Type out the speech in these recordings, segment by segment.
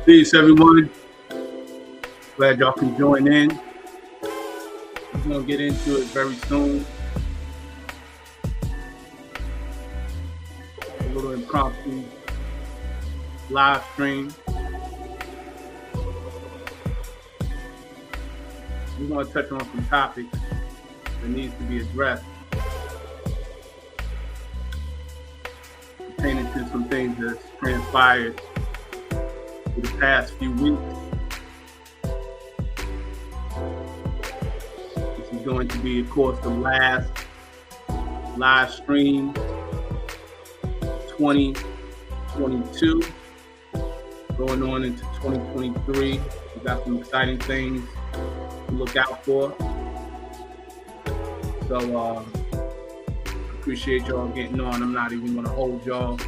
Peace, everyone. Glad y'all can join in. We're going to get into it very soon. A little impromptu live stream. We're going to touch on some topics that needs to be addressed pertaining to some things that's transpired for the past few weeks. This is going to be, of course, the last live stream 2022 going on into 2023. We got some exciting things to look out for. So appreciate y'all getting on. I'm not even going to hold y'all.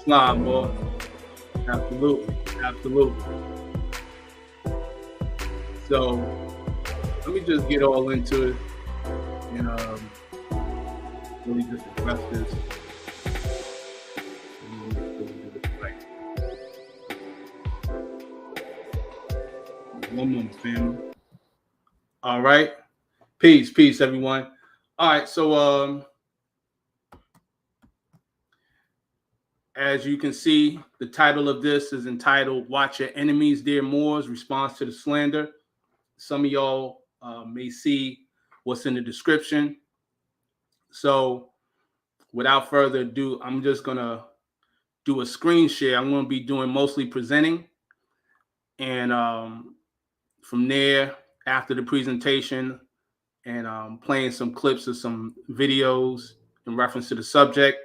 Slime, boy. Absolutely. So let me just get all into it and really just address this. One moment, family. All right. Peace, everyone. All right, so as you can see, the title of this is entitled "Watch Your Enemies, Dear Moors: Response to the Slander." Some of y'all may see what's in the description. So without further ado, I'm just going to do a screen share. I'm going to be doing mostly presenting. And from there, after the presentation and playing some clips of some videos in reference to the subject,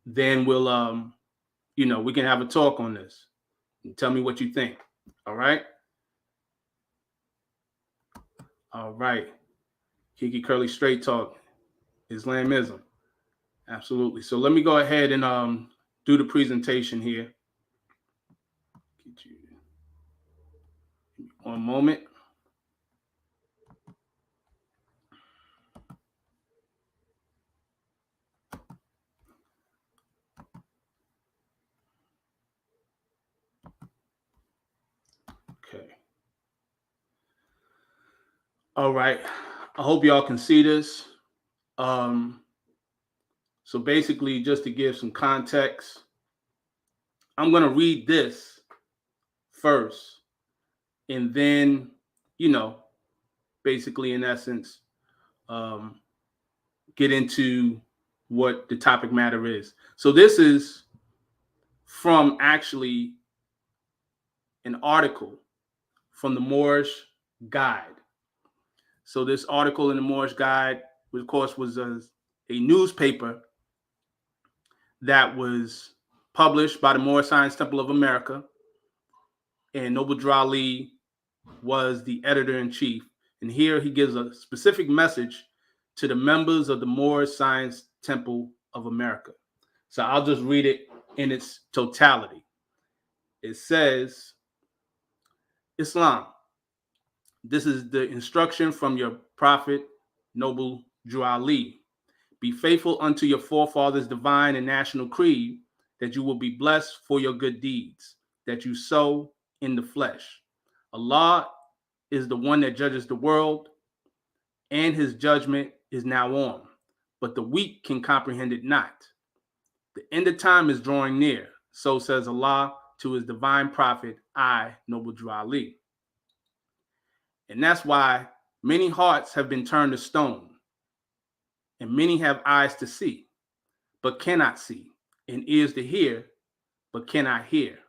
then we'll, we can have a talk on this. And tell me what you think. All right? All right. Kiki Curly Straight Talk, Islamism. Absolutely. So let me go ahead and do the presentation here. Get you 1 moment. Okay. All right. I hope y'all can see this. So basically, just to give some context, I'm going to read this first and then, basically, in essence, get into what the topic matter is. So this is from actually an article from the Moorish Guide. So this article in the Moorish Guide, of course, was a newspaper that was published by the Moorish Science Temple of America, and Noble Drew Ali was the editor-in-chief. And here he gives a specific message to the members of the Moorish Science Temple of America. So I'll just read it in its totality. It says, Islam. This is the instruction from your prophet, Noble Drew Ali. Be faithful unto your forefathers' divine and national creed, that you will be blessed for your good deeds, that you sow in the flesh. Allah is the one that judges the world, and his judgment is now on, but the weak can comprehend it not. The end of time is drawing near, so says Allah to his divine prophet, I, Noble Drew Ali. And that's why many hearts have been turned to stone, and many have eyes to see, but cannot see, and ears to hear, but cannot hear,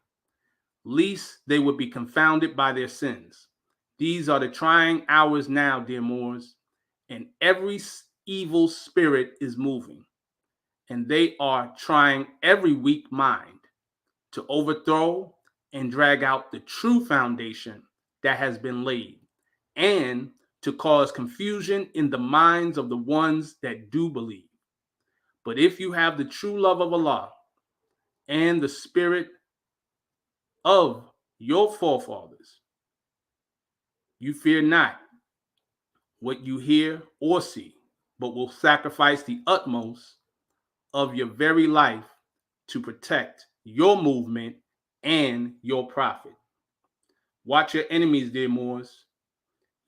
lest they would be confounded by their sins. These are the trying hours now, dear Moors, and every evil spirit is moving, and they are trying every weak mind to overthrow and drag out the true foundation that has been laid, and to cause confusion in the minds of the ones that do believe. But if you have the true love of Allah and the spirit of your forefathers, you fear not what you hear or see, but will sacrifice the utmost of your very life to protect your movement and your profit. Watch your enemies, dear Moors.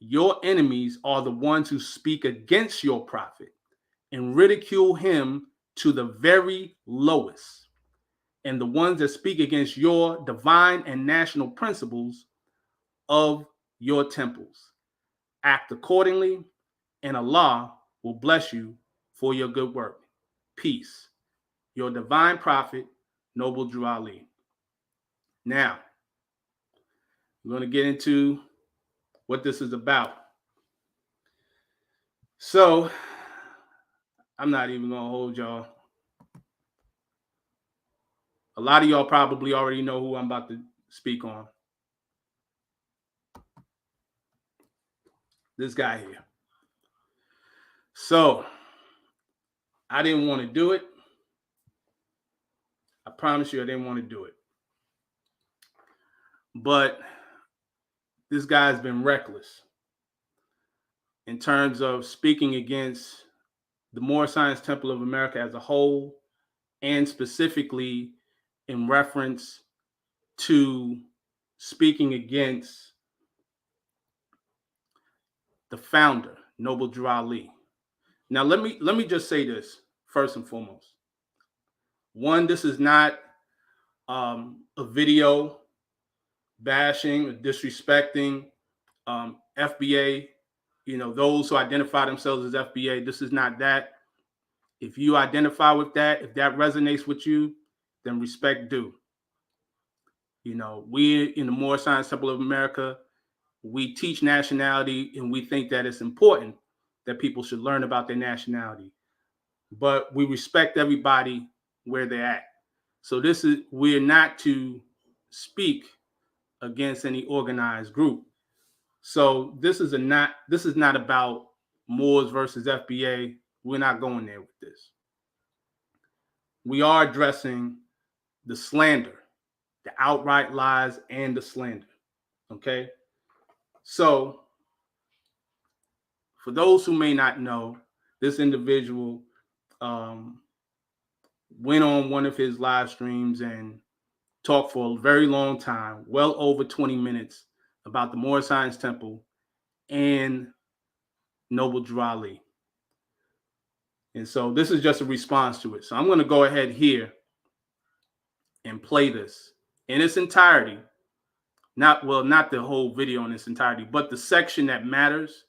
Your enemies are the ones who speak against your prophet and ridicule him to the very lowest. And the ones that speak against your divine and national principles of your temples. Act accordingly, and Allah will bless you for your good work. Peace. Your divine prophet, Noble Drew Ali. Now, we're going to get into what this is about. So, I'm not even going to hold y'all. A lot of y'all probably already know who I'm about to speak on. This guy here. So, I didn't want to do it. I promise you I didn't want to do it. But this guy's been reckless in terms of speaking against the Moorish Science Temple of America as a whole, and specifically in reference to speaking against the founder, Noble Drew Ali. Now, let me just say this first and foremost. One, this is not a video bashing or disrespecting FBA. You know, those who identify themselves as FBA, this is not that. If you identify with that, if that resonates with you, then respect due. You know, we in the Moorish Science Temple of America, we teach nationality, and we think that it's important that people should learn about their nationality. But we respect everybody where they're at. So we're not to speak against any organized group. So this is not about Moors versus FBA. We're not going there with this. We are addressing the slander, the outright lies, and the slander. Okay? So, for those who may not know, this individual went on one of his live streams and talked for a very long time, well over 20 minutes, about the Moorish Science Temple and Noble Drew Ali. And so this is just a response to it. So I'm going to go ahead here and play this in its entirety. Not the whole video in its entirety, but the section that matters.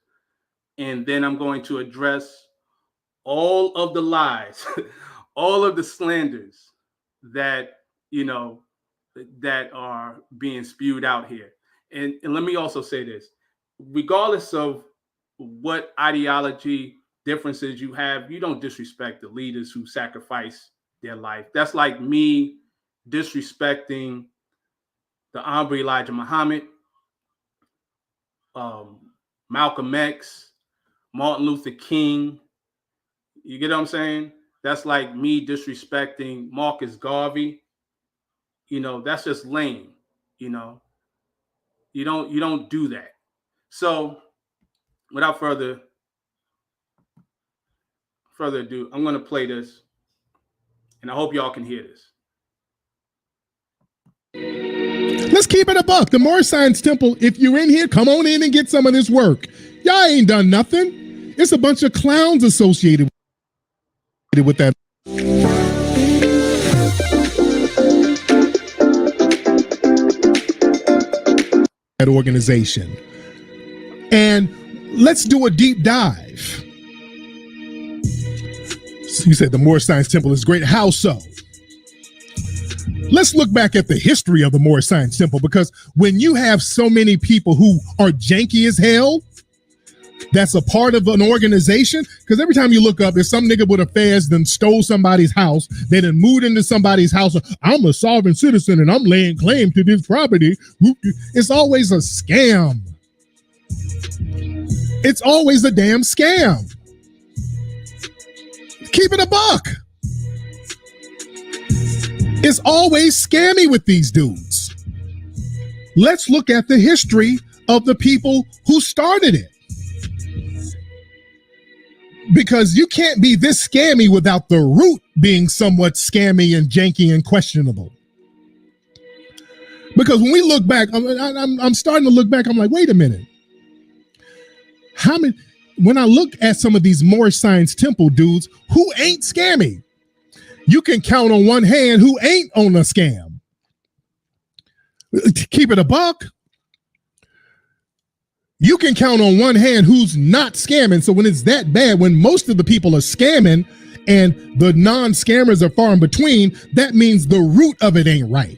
And then I'm going to address all of the lies, all of the slanders that, you know, that are being spewed out here. And let me also say this, regardless of what ideology differences you have, you don't disrespect the leaders who sacrifice their life. That's like me disrespecting the Honorable Elijah Muhammad, Malcolm X, Martin Luther King. You get what I'm saying? That's like me disrespecting Marcus Garvey. You know, that's just lame. You know, you don't do that. So without further ado, I'm going to play this, and I hope y'all can hear this. Let's keep it a buck. The Moorish Science Temple, if you're in here, come on in and get some of this work. Y'all ain't done nothing. It's a bunch of clowns associated with that. That organization. And let's do a deep dive. You said the Moorish Science Temple is great. How so? Let's look back at the history of the Moorish Science Temple, because when you have so many people who are janky as hell, that's a part of an organization, because every time you look up, there's some nigga with a fez then stole somebody's house, they done moved into somebody's house. I'm a sovereign citizen and I'm laying claim to this property. It's always a scam. It's always a damn scam. Keep it a buck. It's always scammy with these dudes. Let's look at the history of the people who started it. Because you can't be this scammy without the root being somewhat scammy and janky and questionable. Because when we look back, I'm starting to look back, I'm like, wait a minute. How many, when I look at some of these Moorish Science Temple dudes who ain't scammy, you can count on one hand who ain't on a scam. Keep it a buck. You can count on one hand who's not scamming. So when it's that bad, when most of the people are scamming and the non-scammers are far in between, that means the root of it ain't right.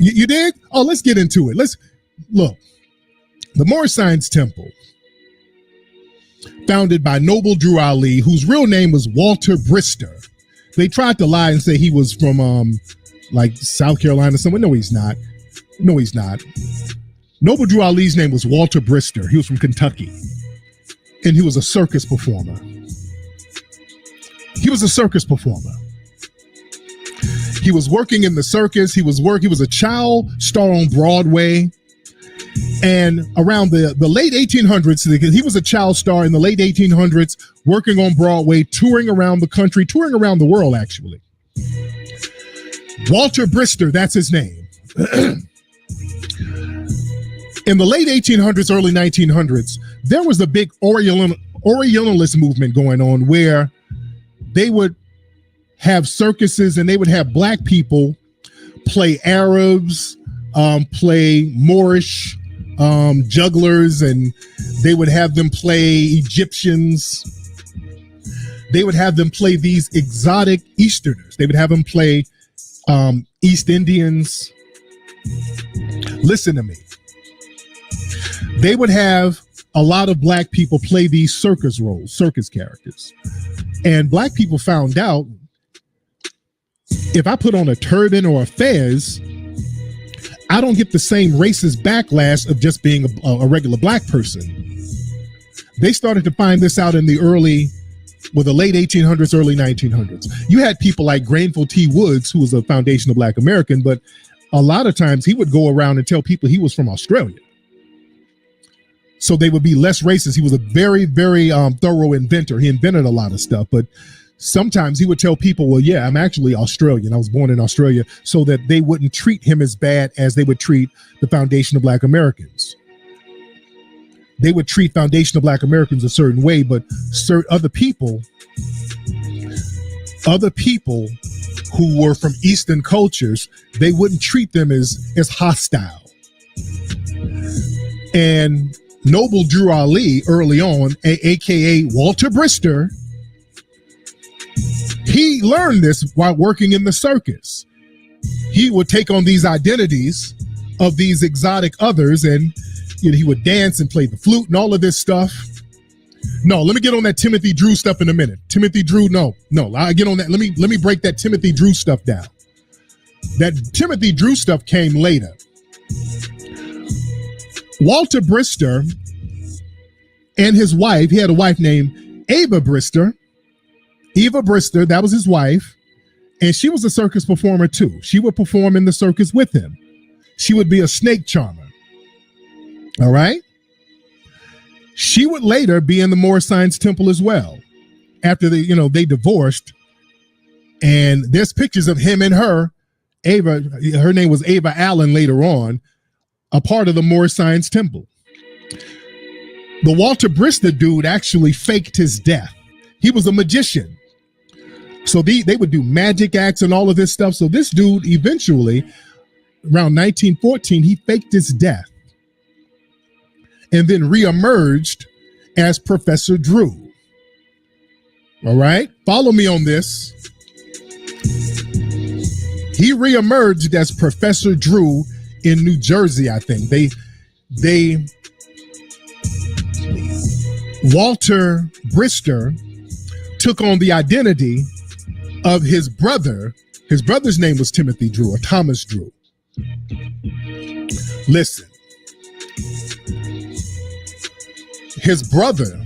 You dig? Oh, let's get into it. Let's look. The Moorish Science Temple, founded by Noble Drew Ali, whose real name was Walter Brister. They tried to lie and say he was from like South Carolina somewhere. No, he's not. No, he's not. Noble Drew Ali's name was Walter Brister. He was from Kentucky, and he was a circus performer. He was a circus performer. He was working in the circus. He was a child star on Broadway. And around the late 1800s, he was a child star in the late 1800s, working on Broadway, touring around the country, touring around the world, actually. Walter Brister, that's his name. In the late 1800s, early 1900s, there was a big Orientalist movement going on where they would have circuses and they would have black people play Arabs, play Moorish jugglers, and they would have them play Egyptians. They would have them play these exotic Easterners. They would have them play East Indians. Listen to me. They would have a lot of black people play these circus roles, circus characters. And black people found out, if I put on a turban or a fez, I don't get the same racist backlash of just being a regular black person. They started to find this out in the late 1800s, early 1900s. You had people like Granville T. Woods, who was a foundational Black American, but a lot of times he would go around and tell people he was from Australia. So they would be less racist. He was a very, very thorough inventor. He invented a lot of stuff, but sometimes he would tell people, well, yeah, I'm actually Australian. I was born in Australia, so that they wouldn't treat him as bad as they would treat the foundation of Black Americans. They would treat foundational Black Americans a certain way, but other people who were from Eastern cultures, they wouldn't treat them as hostile. And Noble Drew Ali early on, aka Walter Brister, he learned this while working in the circus. He would take on these identities of these exotic others, and he would dance and play the flute and all of this stuff. No, let me get on that Timothy Drew stuff in a minute. Timothy Drew, no, I get on that. Let me break that Timothy Drew stuff down. That Timothy Drew stuff came later. Walter Brister and his wife, he had a wife named Eva Brister. Eva Brister, that was his wife, and she was a circus performer too. She would perform in the circus with him. She would be a snake charmer. All right? She would later be in the Moorish Science Temple as well. After they divorced, and there's pictures of him and her, Ava, her name was Ava Allen later on, a part of the Moorish Science Temple. The Walter Brister dude actually faked his death. He was a magician. So they would do magic acts and all of this stuff. So this dude eventually, around 1914, he faked his death and then reemerged as Professor Drew. All right, follow me on this. He reemerged as Professor Drew in New Jersey, I think. Walter Brister took on the identity of his brother. His brother's name was Timothy Drew, or Thomas Drew. Listen, his brother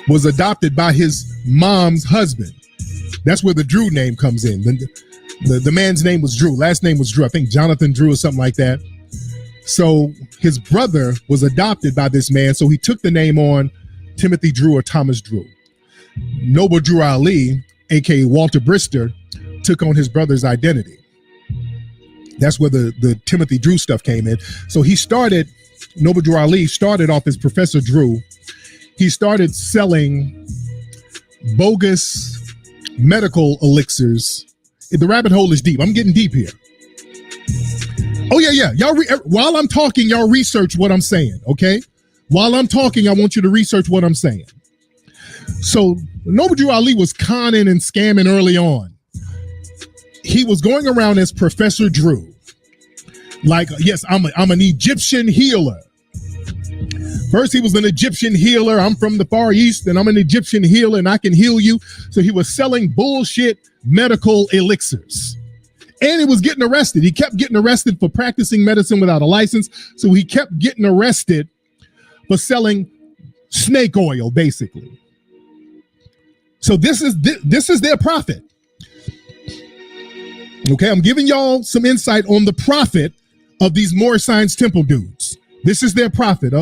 was adopted by his mom's husband. That's where the Drew name comes in. The man's name was Drew. Last name was Drew. I think Jonathan Drew or something like that. So his brother was adopted by this man, so he took the name on Timothy Drew or Thomas Drew. Noble Drew Ali, aka Walter Brister, took on his brother's identity. That's where the Timothy Drew stuff came in. So he started, Noble Drew Ali started off as Professor Drew. He started selling bogus medical elixirs. The rabbit hole is deep. I'm getting deep here. Oh, yeah. Y'all, while I'm talking, y'all research what I'm saying, okay? While I'm talking, I want you to research what I'm saying. So Noble Drew Ali was conning and scamming early on. He was going around as Professor Drew. Like, yes, I'm an Egyptian healer. First, he was an Egyptian healer. I'm from the Far East, and I'm an Egyptian healer, and I can heal you. So he was selling bullshit medical elixirs. And he was getting arrested. He kept getting arrested for practicing medicine without a license. So he kept getting arrested for selling snake oil, basically. So this is their profit. Okay, I'm giving y'all some insight on the profit of these Moorish Science Temple dudes. This is their profit.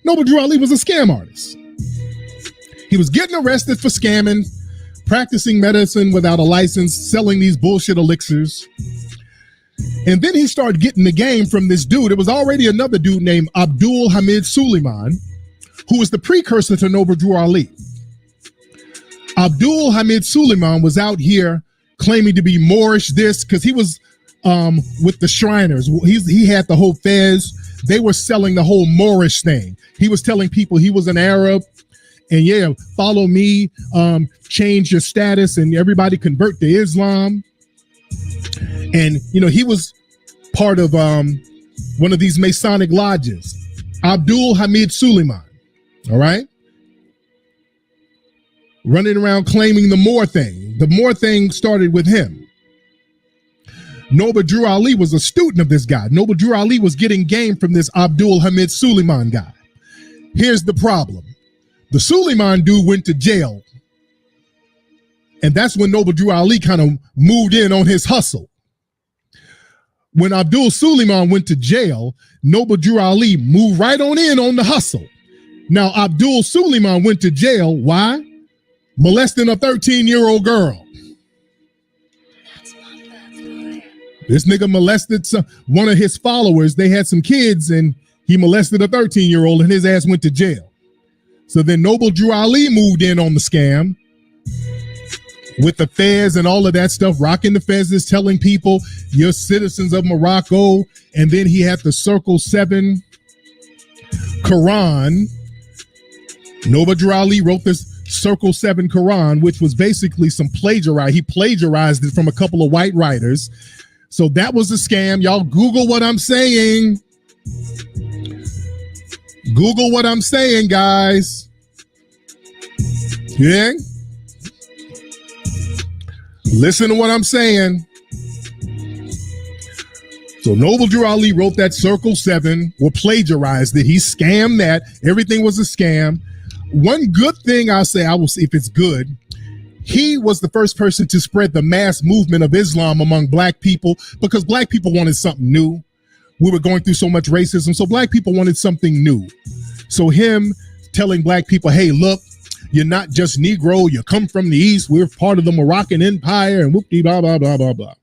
Noble Drew Ali was a scam artist. He was getting arrested for scamming, practicing medicine without a license, selling these bullshit elixirs. And then he started getting the game from this dude. It was already another dude named Abdul Hamid Suleiman, who was the precursor to Noble Drew Ali. Abdul Hamid Suleiman was out here claiming to be Moorish this, because he was with the Shriners. He had the whole fez. They were selling the whole Moorish thing. He was telling people he was an Arab, and yeah, follow me, change your status, and everybody convert to Islam. And you know, he was part of one of these Masonic lodges, Abdul Hamid Suleiman. All right, running around claiming the Moor thing. The Moor thing started with him. Noble Drew Ali was a student of this guy. Noble Drew Ali was getting game from this Abdul Hamid Suleiman guy. Here's the problem. The Suleiman dude went to jail. And that's when Noble Drew Ali kind of moved in on his hustle. When Abdul Suleiman went to jail, Noble Drew Ali moved right on in on the hustle. Now, Abdul Suleiman went to jail. Why? Molesting a 13-year-old girl. This nigga molested one of his followers. They had some kids, and he molested a 13-year-old, and his ass went to jail. So then Noble Drew Ali moved in on the scam with the fez and all of that stuff, rocking the fezes, telling people you're citizens of Morocco. And then he had the Circle 7 Quran. Noble Drew Ali wrote this Circle 7 Quran, which was basically some plagiarized. He plagiarized it from a couple of white writers. So that was a scam. Y'all Google what I'm saying. Google what I'm saying, guys. Yeah? Listen to what I'm saying. So Noble Drew Ali wrote that Circle 7, or plagiarized it. He scammed that. Everything was a scam. One good thing I will see if it's good. He was the first person to spread the mass movement of Islam among black people, because black people wanted something new. We were going through so much racism, so black people wanted something new. So him telling black people, hey, look, you're not just Negro, you come from the East, we're part of the Moroccan Empire, and whoop-dee, blah, blah, blah, blah, blah.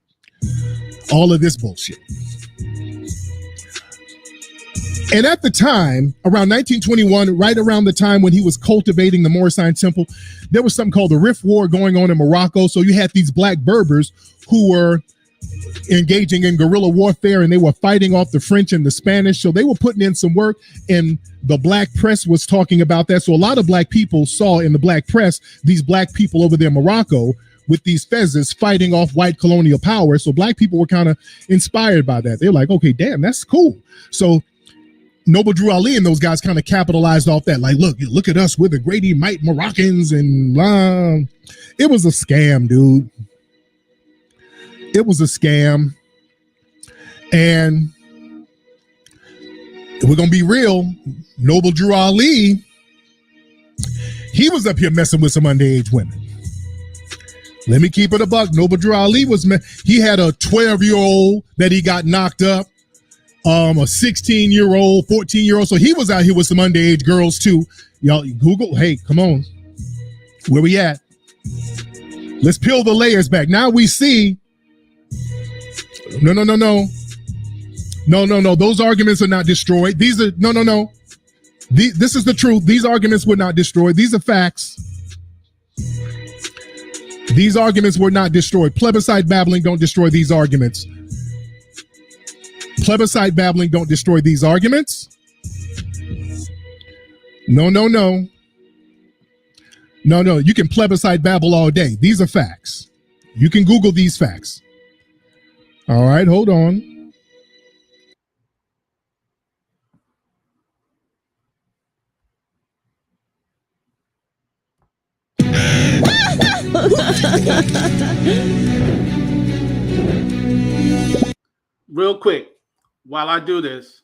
All of this bullshit. And at the time, around 1921, right around the time when he was cultivating the Moorish Science Temple, there was something called the Rif War going on in Morocco. So you had these black Berbers who were engaging in guerrilla warfare, and they were fighting off the French and the Spanish. So they were putting in some work, and the black press was talking about that. So a lot of black people saw in the black press these black people over there in Morocco with these fezes fighting off white colonial power. So black people were kind of inspired by that. They're like, okay, damn, that's cool. So Noble Drew Ali and those guys kind of capitalized off that. Like, look at us, we're the great Emite Moroccans, and blah. It was a scam, dude. It was a scam. And if we're gonna be real, Noble Drew Ali, he was up here messing with some underage women. Let me keep it a buck. Noble Drew Ali he had a 12-year-old that he got knocked up. a 16-year-old, 14-year-old. So he was out here with some underage girls too. Y'all Google, hey, come on. Where we at? Let's peel the layers back. Now we see, no. Those arguments are not destroyed. These are, no. This is the truth. These arguments were not destroyed. These are facts. These arguments were not destroyed. Plebiscite babbling don't destroy these arguments. Plebiscite babbling don't destroy these arguments. No. You can plebiscite babble all day. These are facts. You can Google these facts. All right, hold on. Real quick, while I do this,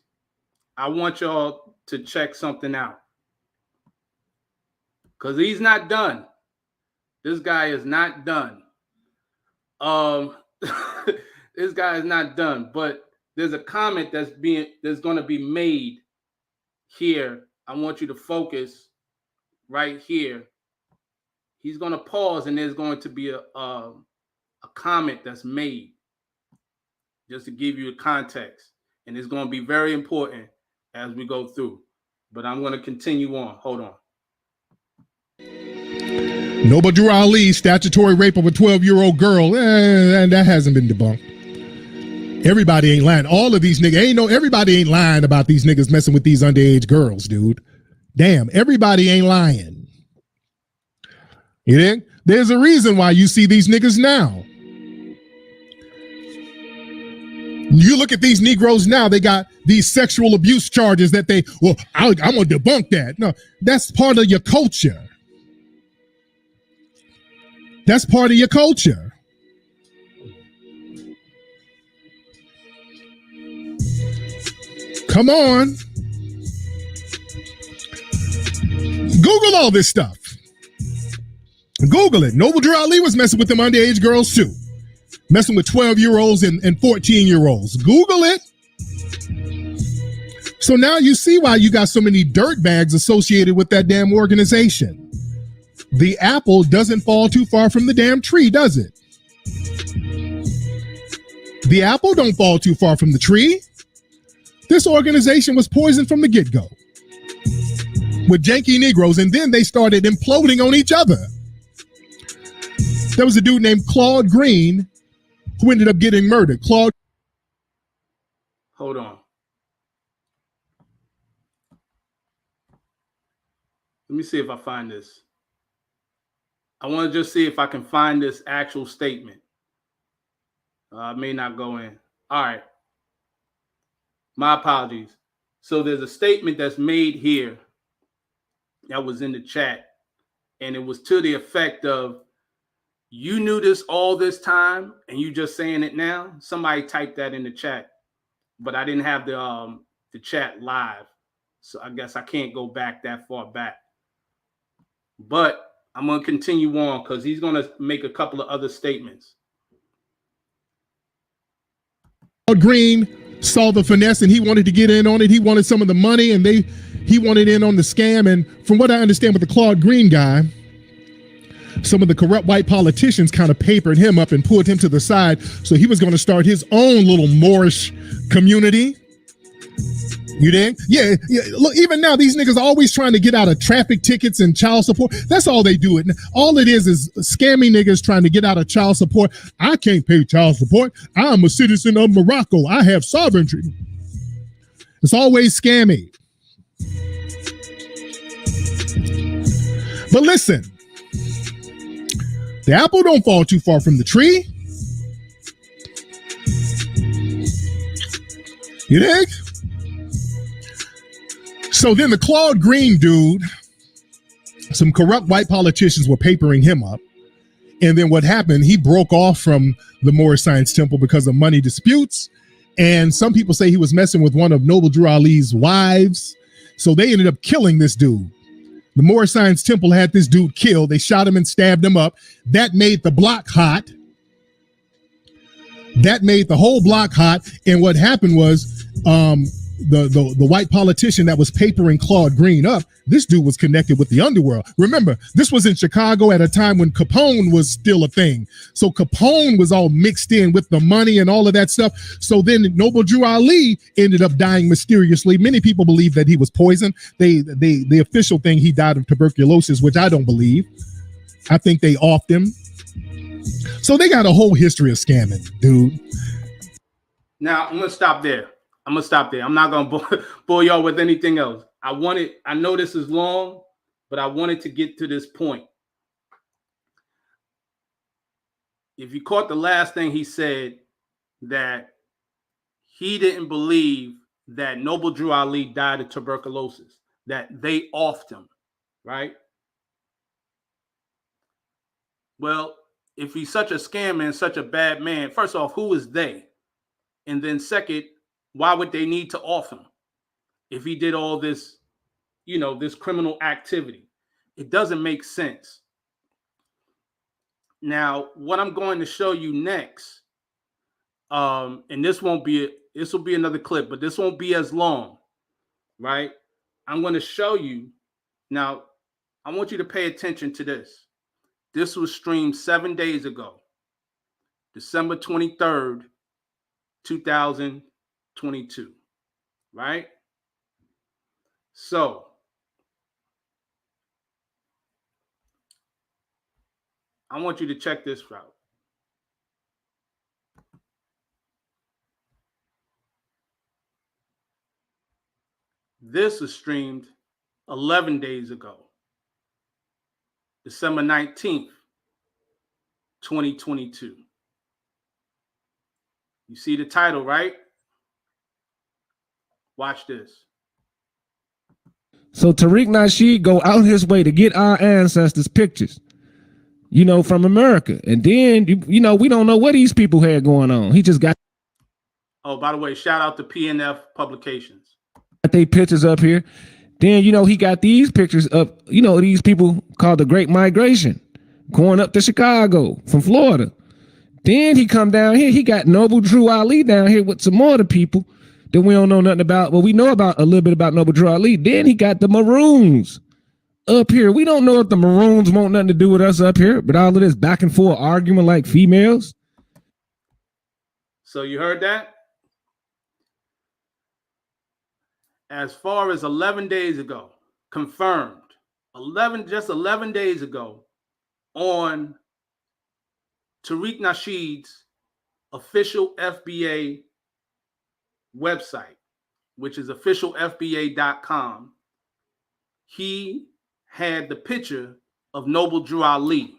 I want y'all to check something out. Because he's not done. This guy is not done. This guy is not done. But there's a comment that's going to be made here. I want you to focus right here. He's going to pause, and there's going to be a comment that's made just to give you a context. And it's going to be very important as we go through. But I'm going to continue on. Hold on. Noble Ali, statutory rape of a 12-year-old girl, and that hasn't been debunked. Everybody ain't lying. All of these niggas, everybody ain't lying about these niggas messing with these underage girls, dude. Damn, everybody ain't lying. You think? There's a reason why you see these niggas now. You look at these Negroes now, they got these sexual abuse charges that I'm gonna debunk that. No, that's part of your culture. That's part of your culture. Come on. Google all this stuff. Google it. Noble Drew Ali was messing with them underage girls too. Messing with 12-year-olds and 14-year-olds. Google it. So now you see why you got so many dirt bags associated with that damn organization. The apple doesn't fall too far from the damn tree, does it? The apple don't fall too far from the tree. This organization was poisoned from the get-go with janky Negroes, and then they started imploding on each other. There was a dude named Claude Green who ended up getting murdered. Hold on. Let me see if I find this. I want to just see if I can find this actual statement. I may not go in. All right. My apologies. So there's a statement that's made here that was in the chat, and it was to the effect of, you knew this all this time and you just saying it now. Somebody typed that in the chat, but I didn't have the chat live. So I guess I can't go back that far back. But I'm going to continue on because he's going to make a couple of other statements. Green saw the finesse and he wanted to get in on it. He wanted some of the money and he wanted in on the scam. And from what I understand with the Claude Green guy, some of the corrupt white politicians kind of papered him up and pulled him to the side. So he was going to start his own little Moorish community. You dig? Yeah. Look, even now, these niggas are always trying to get out of traffic tickets and child support. That's all they do. All it is scammy niggas trying to get out of child support. I can't pay child support. I'm a citizen of Morocco. I have sovereignty. It's always scammy. But listen, the apple don't fall too far from the tree. You dig? So then the Claude Green dude, some corrupt white politicians were papering him up. And then what happened, he broke off from the Moorish Science Temple because of money disputes. And some people say he was messing with one of Noble Drew Ali's wives. So they ended up killing this dude. The Moorish Science Temple had this dude killed. They shot him and stabbed him up. That made the block hot. That made the whole block hot. And what happened was the white politician that was papering Claude Green up, this dude was connected with the underworld. Remember, this was in Chicago at a time when Capone was still a thing. So Capone was all mixed in with the money and all of that stuff. So then Noble Drew Ali ended up dying mysteriously. Many people believe that he was poisoned. The official thing, he died of tuberculosis, which I don't believe. I think they offed him. So they got a whole history of scamming, dude. Now, I'm going to stop there. I'm not going to bore y'all with anything else. I know this is long, but I wanted to get to this point. If you caught the last thing he said, that he didn't believe that Noble Drew Ali died of tuberculosis, that they offed him, right? Well, if he's such a scammer and such a bad man, first off, who is they? And then second, why would they need to off him if he did all this, this criminal activity? It doesn't make sense. Now, what I'm going to show you next, and this will be another clip, but this won't be as long, right? I'm going to show you. Now, I want you to pay attention to this. This was streamed 7 days ago, December 23rd, 2022, right? So, I want you to check this out. This was streamed 11 days ago, December 19th, 2022. You see the title, right? Watch this. So Tariq Nasheed go out his way to get our ancestors' pictures, from America. And then, we don't know what these people had going on. He just got. Oh, by the way, shout out to PNF Publications. They pictures up here. Then, he got these pictures up, these people called the Great Migration going up to Chicago from Florida. Then he come down here. He got Noble Drew Ali down here with some more of the people that we don't know nothing about. Well, we know about a little bit about Noble Drew Ali. Then he got the Maroons up here. We don't know if the Maroons want nothing to do with us up here, but all of this back and forth argument like females. So you heard that? As far as 11 days ago, confirmed, 11 days ago, on Tariq Nasheed's official FBA website, which is officialfba.com, he had the picture of Noble Drew Ali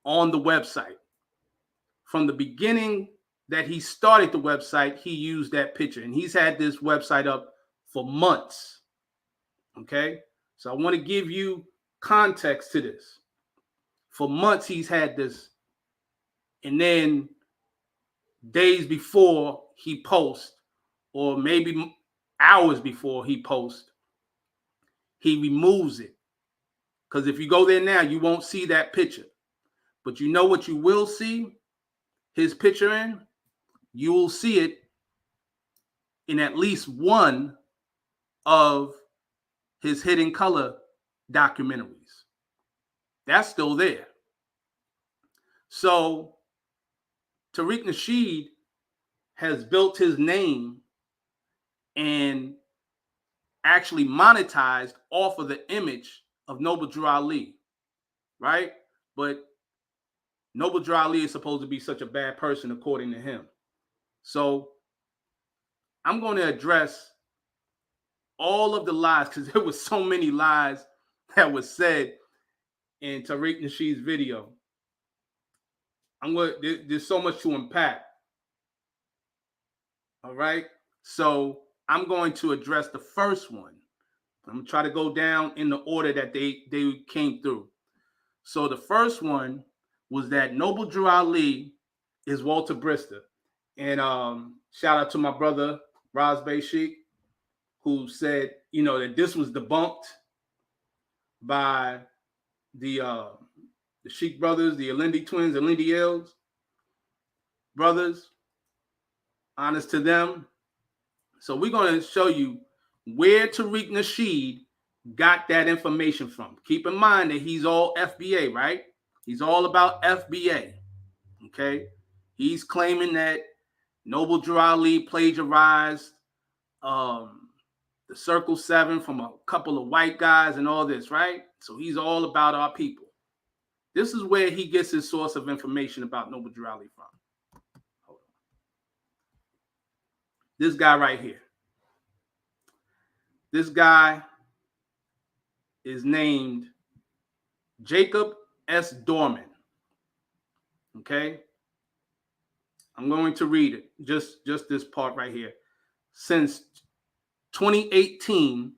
on the website. From the beginning that he started the website, he used that picture, and he's had this website up for months. Okay, so I want to give you context to this. For months, he's had this, and then days before he posts, or maybe hours before he posts, he removes it. Because if you go there now, you won't see that picture. But you know what you will see his picture in? You will see it in at least one of his Hidden Color documentaries. That's still there. So Tariq Nasheed has built his name and actually monetized off of the image of Noble Drew Ali, right? But Noble Drew Ali is supposed to be such a bad person according to him. So I'm going to address all of the lies, because there was so many lies that was said in Tariq Nasheed's video. There's so much to unpack. All right. So I'm going to address the first one. I'm going to try to go down in the order that they came through. So the first one was that Noble Drew Ali is Walter Brister. And shout out to my brother, Raz Bay Sheik, who said, that this was debunked by the Sheik brothers, the Alindi twins, Alindi Els brothers. Honest to them, So we're going to show you where Tariq Nasheed got that information from. Keep in mind that he's all FBA, right? He's all about FBA. Okay. He's claiming that Noble Drew Ali plagiarized the Circle 7 from a couple of white guys and all this, right? So he's all about our people. This is where he gets his source of information about Noble Drew Ali from. Hold on. This guy right here. This guy is named Jacob S. Dorman. Okay? I'm going to read it, just this part right here. Since 2018,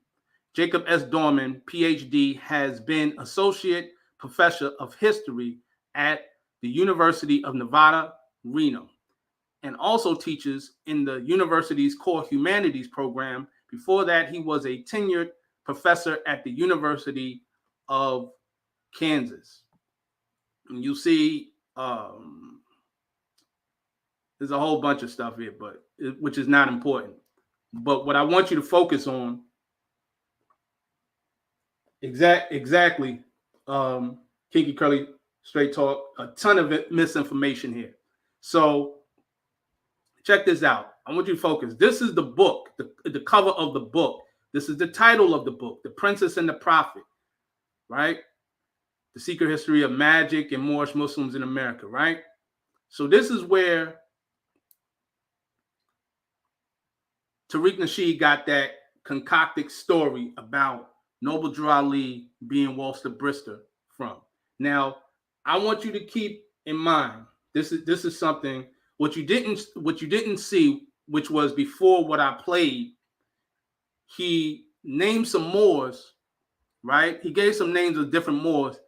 Jacob S. Dorman, PhD, has been Associate Professor of History at the University of Nevada, Reno, and also teaches in the university's Core Humanities program. Before that, he was a tenured professor at the University of Kansas. And you see, there's a whole bunch of stuff here, but which is not important. But what I want you to focus on, exactly, Kinky Curly Straight Talk, a ton of misinformation here. So check this out. I want you to focus. This is the book, the cover of the book. This is the title of the book, The Princess and the Prophet, right? The Secret History of Magic and Moorish Muslims in America, right? So this is where Tariq Nasheed got that concocted story about Noble Drew Ali being Walter Brister from. Now, I want you to keep in mind, this is something what you didn't see, which was before what I played. He named some Moors, right? He gave some names of different Moors.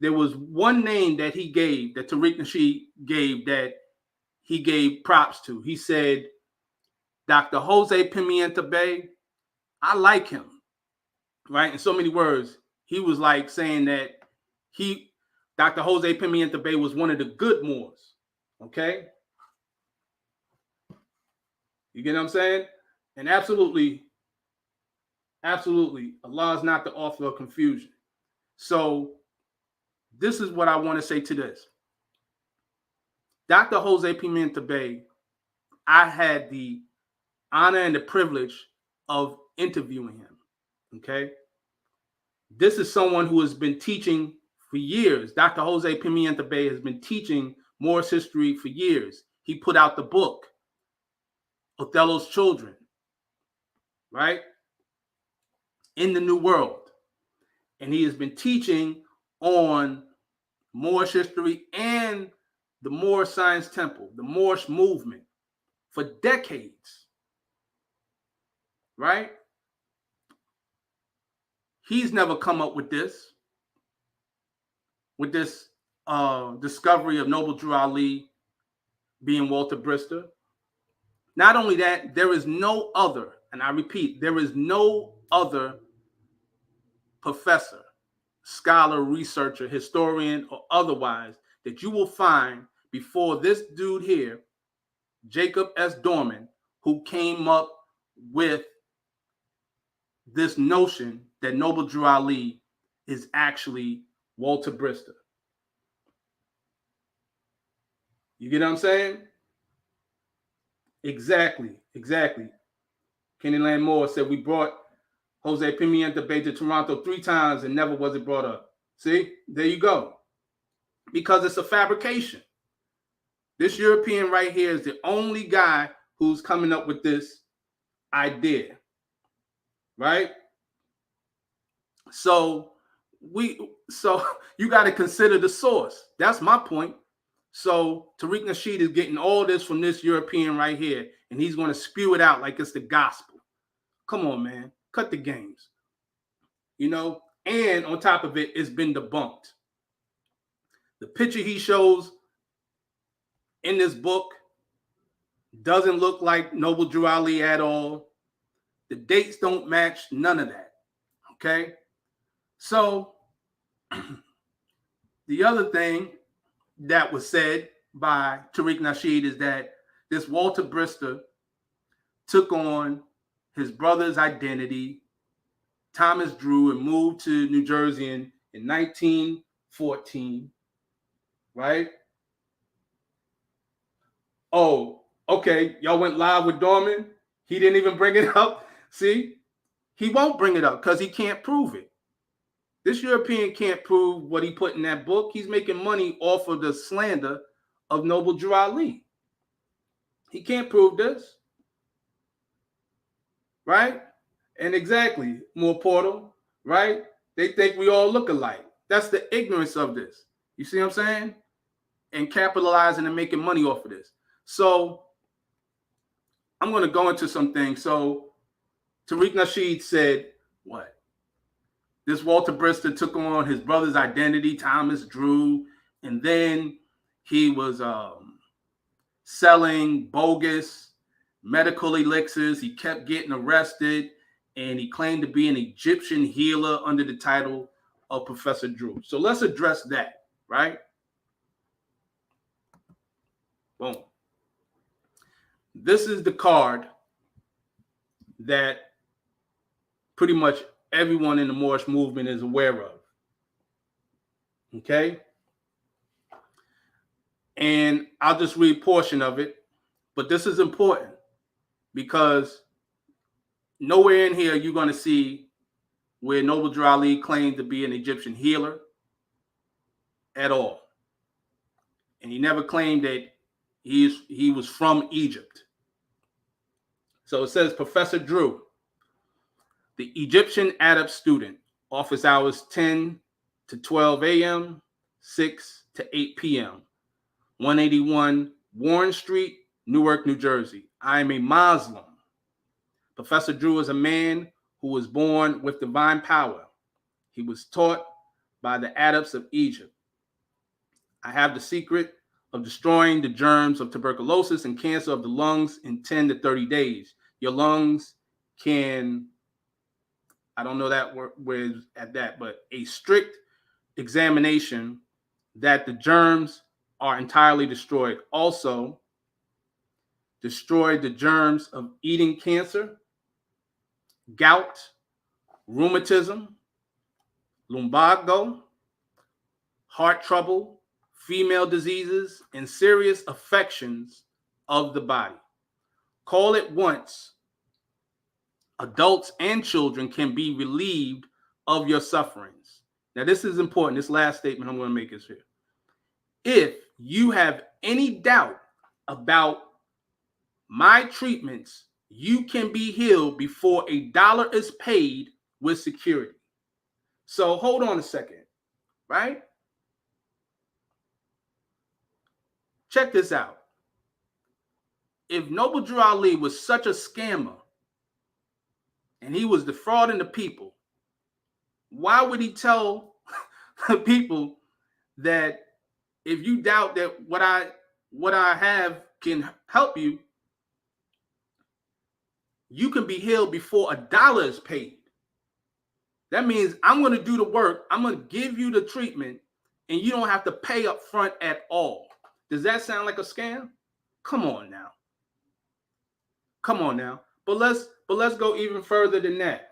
There was one name that he gave, that Tariq Nasheed gave, that he gave props to. He said, Dr. Jose Pimienta Bay, I like him, right? In so many words, he was like saying that Dr. Jose Pimienta Bay was one of the good Moors, okay? You get what I'm saying? And absolutely, Allah is not the author of confusion. So this is what I want to say to this. Dr. Jose Pimienta Bay, I had the honor and the privilege of interviewing him, okay? This is someone who has been teaching for years. Dr. Jose Pimienta Bay has been teaching Moorish history for years. He put out the book, Othello's Children, right? In the New World. And he has been teaching on Moorish history and the Moorish Science Temple, the Moorish movement, for decades, right? He's never come up with this discovery of Noble Drew Ali being Walter Brister. Not only that, there is no other, and I repeat, there is no other professor, scholar, researcher, historian, or otherwise that you will find before this dude here, Jacob S. Dorman, who came up with this notion that Noble Drew Ali is actually Walter Brister. You get what I'm saying? Exactly. Kenny Land Moore said we brought Jose Pimienta Bay to Toronto 3 times and never was it brought up. See, there you go. Because it's a fabrication. This European right here is the only guy who's coming up with this idea, right? So you got to consider the source. That's my point. So Tariq Nasheed is getting all this from this European right here, and he's going to spew it out like it's the gospel. Come on, man. Cut the games. You know, and on top of it, it's been debunked. The picture he shows in this book doesn't look like Noble Drew Ali at all. The dates don't match, none of that. Okay? So the other thing that was said by Tariq Nasheed is that this Walter Brister took on his brother's identity, Thomas Drew, and moved to New Jersey in 1914, right? Oh, okay. Y'all went live with Dorman. He didn't even bring it up. See, he won't bring it up because he can't prove it. This European can't prove what he put in that book. He's making money off of the slander of Noble Drew Ali. He can't prove this. Right? And exactly, Moore Portal, right? They think we all look alike. That's the ignorance of this. You see what I'm saying? And capitalizing and making money off of this. So I'm going to go into some things. So Tariq Nasheed said, what? This Walter Brister took on his brother's identity, Thomas Drew, and then he was selling bogus medical elixirs. He kept getting arrested, and he claimed to be an Egyptian healer under the title of Professor Drew. So let's address that, right? Boom. This is the card that pretty much everyone in the Moorish movement is aware of. Okay? And I'll just read a portion of it, but this is important because nowhere in here you're going to see where Noble Drew Ali claimed to be an Egyptian healer at all. And he never claimed that he was from Egypt. So it says, Professor Drew, the Egyptian adept student, office hours 10 to 12 a.m., 6 to 8 p.m., 181 Warren Street, Newark, New Jersey. I am a Muslim. Professor Drew is a man who was born with divine power. He was taught by the adepts of Egypt. I have the secret of destroying the germs of tuberculosis and cancer of the lungs in 10 to 30 days. Your lungs can, I don't know that word at that, but a strict examination that the germs are entirely destroyed. Also, destroy the germs of eating cancer, gout, rheumatism, lumbago, heart trouble, female diseases, and serious affections of the body. Call it once. Adults and children can be relieved of your sufferings. Now, this is important. This last statement I'm going to make is here. If you have any doubt about my treatments, you can be healed before $1 is paid with security. So hold on a second, right? Check this out. If Noble Drew Ali was such a scammer and he was defrauding the people, why would he tell the people that if you doubt that what I have can help you, you can be healed before $1 is paid? That means I'm going to do the work. I'm going to give you the treatment, and you don't have to pay up front at all. Does that sound like a scam? Come on now. Come on now. But let's go even further than that.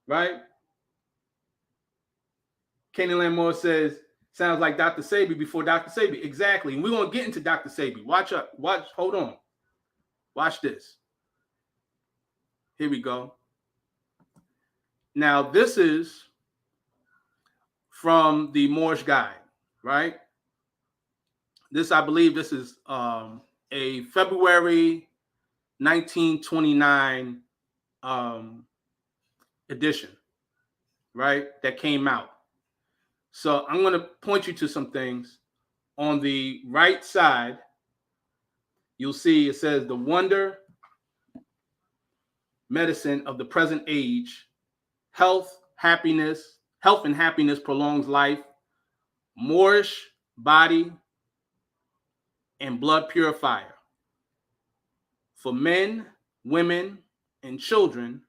Right? Kenny Moore says, sounds like Dr. Sebi before Dr. Sebi. Exactly. And we're going to get into Dr. Sebi. Watch, hold on. Watch this. Here we go. Now, this is from the Moorish Guide, right? I believe this is a February 1929 edition, right? That came out. So I'm going to point you to some things. On the right side, you'll see it says the wonder medicine of the present age, health and happiness prolongs life, Moorish body and blood purifier for men, women, and children,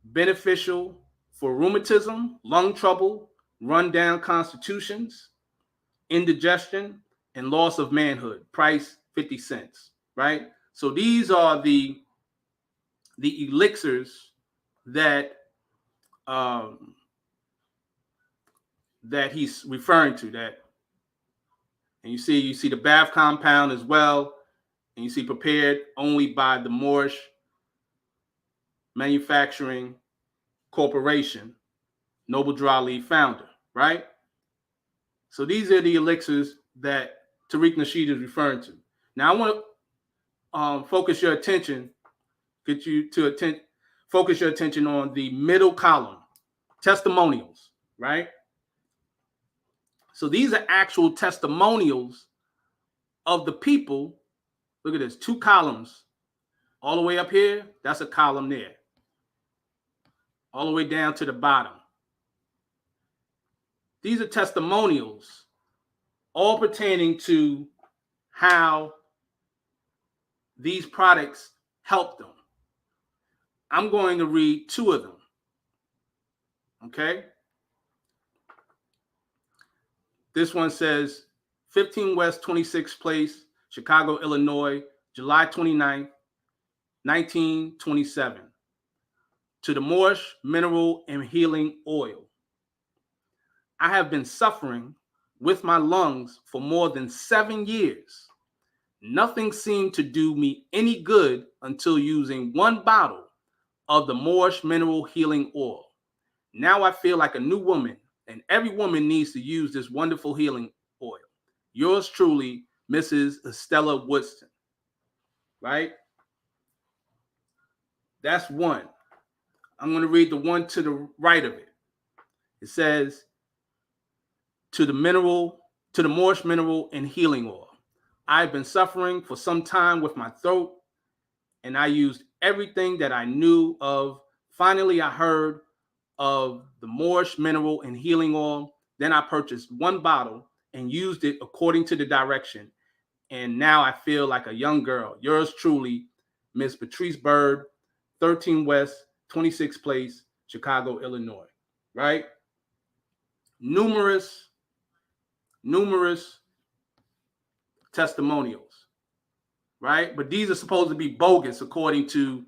beneficial for rheumatism, lung trouble, run-down constitutions, indigestion, and loss of manhood. Price 50 cents, right? So these are the the elixirs that that he's referring to. That, and you see the bath compound as well, and you see prepared only by the Moorish Manufacturing Corporation, Noble Drali founder, right? So these are the elixirs that Tariq Nasheed is referring to. Now I want to focus your attention, focus your attention on the middle column, testimonials, right? So these are actual testimonials of the people. Look at this, 2 columns all the way up here. That's a column there. All the way down to the bottom. These are testimonials, all pertaining to how these products help them. I'm going to read 2 of them. Okay? This one says 15 West 26th Place, Chicago, Illinois, July 29th, 1927. To the Moorish Mineral and Healing Oil. I have been suffering with my lungs for more than 7 years. Nothing seemed to do me any good until using 1 bottle of the Moorish Mineral Healing Oil. Now I feel like a new woman, and every woman needs to use this wonderful healing oil. Yours truly, Mrs. Estella Woodston. Right? That's one. I'm going to read the one to the right of it. It says, to the Moorish Mineral and Healing Oil. I've been suffering for some time with my throat, and I used everything that I knew of. Finally, I heard of the Moorish Mineral and Healing Oil. Then I purchased 1 bottle and used it according to the direction. And now I feel like a young girl. Yours truly, Miss Patrice Bird, 13 West, 26th Place, Chicago, Illinois. Right? Numerous testimonials, right? But these are supposed to be bogus according to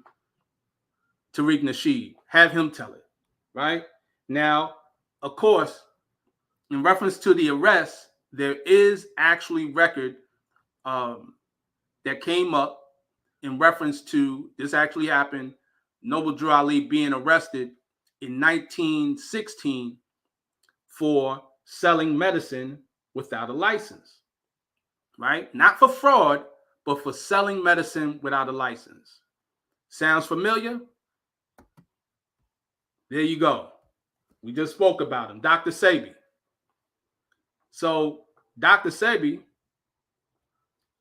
Tariq Nasheed. Have him tell it, right? Now, of course, in reference to the arrest, there is actually record that came up in reference to this actually happened. Noble Drew Ali being arrested in 1916 for selling medicine without a license, right? Not for fraud, but for selling medicine without a license. Sounds familiar? There you go. We just spoke about him, Dr. Sebi. So Dr. Sebi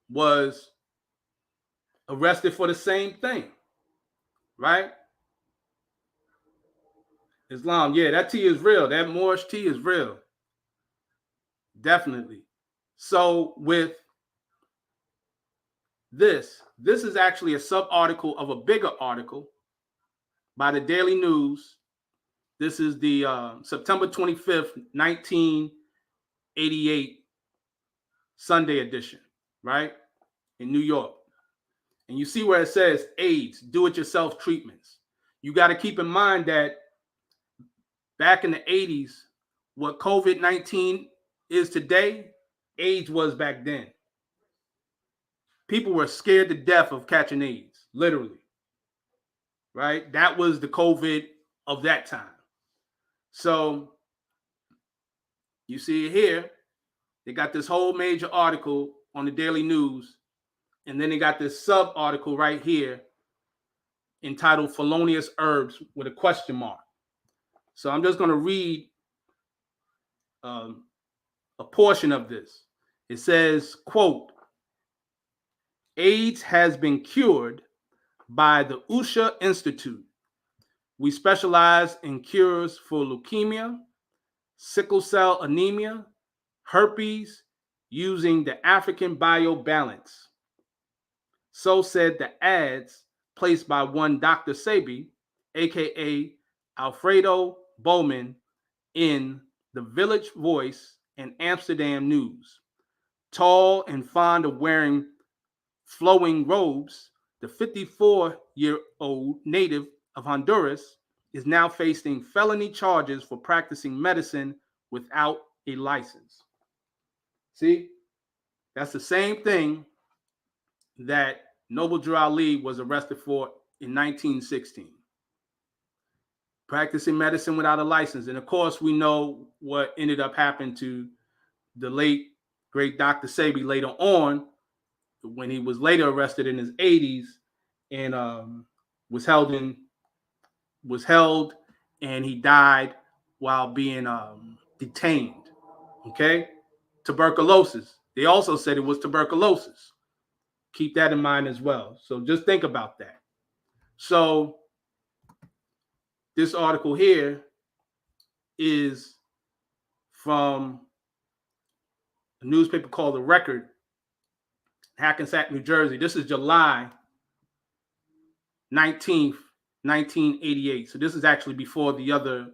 was arrested for the same thing, right? Islam, yeah, that tea is real. That Moorish tea is real. Definitely. So with this is actually a sub-article of a bigger article by the Daily News. This is the September 25th, 1988 Sunday edition, right? In New York. And you see where it says AIDS, do-it-yourself treatments. You got to keep in mind that back in the 80s, what COVID-19 is today, AIDS was back then. People were scared to death of catching AIDS, literally. Right? That was the COVID of that time. So you see it here. They got this whole major article on the Daily News, and then they got this sub article right here entitled Felonious Herbs with a question mark. So I'm just going to read a portion of this. It says, quote, AIDS has been cured by the Usha Institute. We specialize in cures for leukemia, sickle cell anemia, herpes, using the African biobalance. So said the ads placed by one Dr. Sebi, aka Alfredo Bowman, in the Village Voice and Amsterdam News. Tall and fond of wearing flowing robes, The 54-year-old native of Honduras is now facing felony charges for practicing medicine without a license. See, that's the same thing that Noble Drew Ali was arrested for in 1916. Practicing medicine without a license. And of course, we know what ended up happening to the late, great Dr. Sebi later on, when he was later arrested in his 80s and was held and he died while being detained. Okay? Tuberculosis. They also said it was tuberculosis. Keep that in mind as well. So just think about that. So this article here is from a newspaper called The Record, Hackensack, New Jersey. This is July 19th, 1988. So this is actually before the other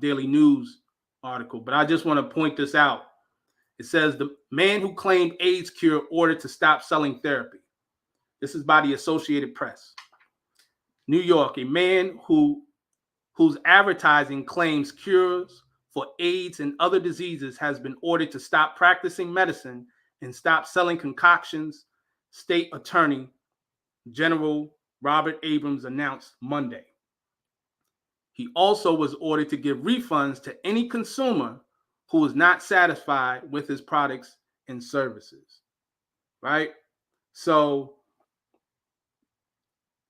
Daily News article. But I just want to point this out. It says the man who claimed AIDS cure ordered to stop selling therapy. This is by the Associated Press. New York, a man whose advertising claims cures for AIDS and other diseases has been ordered to stop practicing medicine and stop selling concoctions, State Attorney General Robert Abrams announced Monday. He also was ordered to give refunds to any consumer who was not satisfied with his products and services. Right? So,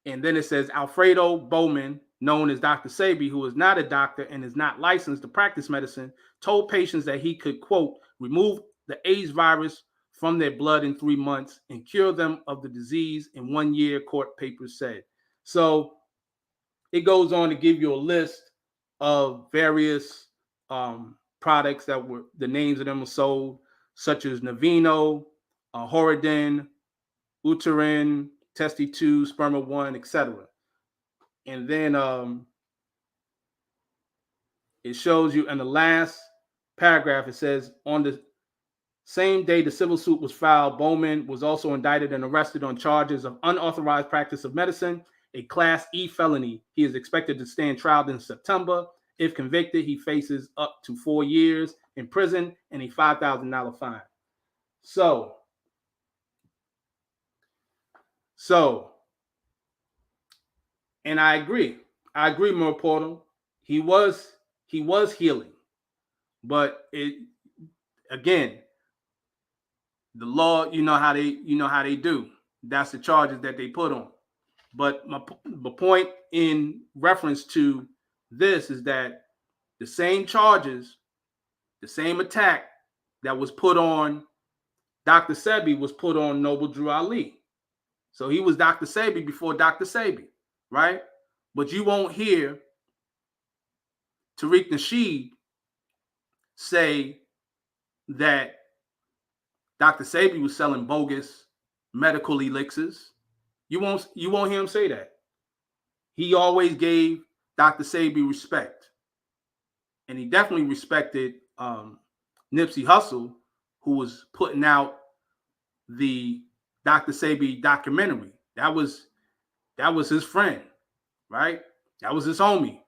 and then it says Alfredo Bowman, known as Dr. Sebi, who is not a doctor and is not licensed to practice medicine, told patients that he could, quote, remove the AIDS virus from their blood in 3 months and cure them of the disease in 1 year, court papers said. So it goes on to give you a list of various products that were, the names of them were sold, such as Navino, Horadin, Uterin, Testy 2, Sperma 1, etc. And then it shows you in the last paragraph, it says, on the same day the civil suit was filed, Bowman was also indicted and arrested on charges of unauthorized practice of medicine, a Class E felony. He is expected to stand trial in September. If convicted, he faces up to 4 years in prison and a $5,000 fine. So, and I agree, Moore Portal. He was healing, but it, again, the law, you know how they do. That's the charges that they put on. But the point in reference to this is that the same charges, the same attack that was put on Dr. Sebi was put on Noble Drew Ali. So he was Dr. Sebi before Dr. Sebi, right? But you won't hear Tariq Nasheed say that Dr. Sebi was selling bogus medical elixirs. You won't hear him say that. He always gave Dr. Sebi respect. And he definitely respected Nipsey Hussle, who was putting out the Dr. Sebi documentary. That was his friend, right? That was his homie.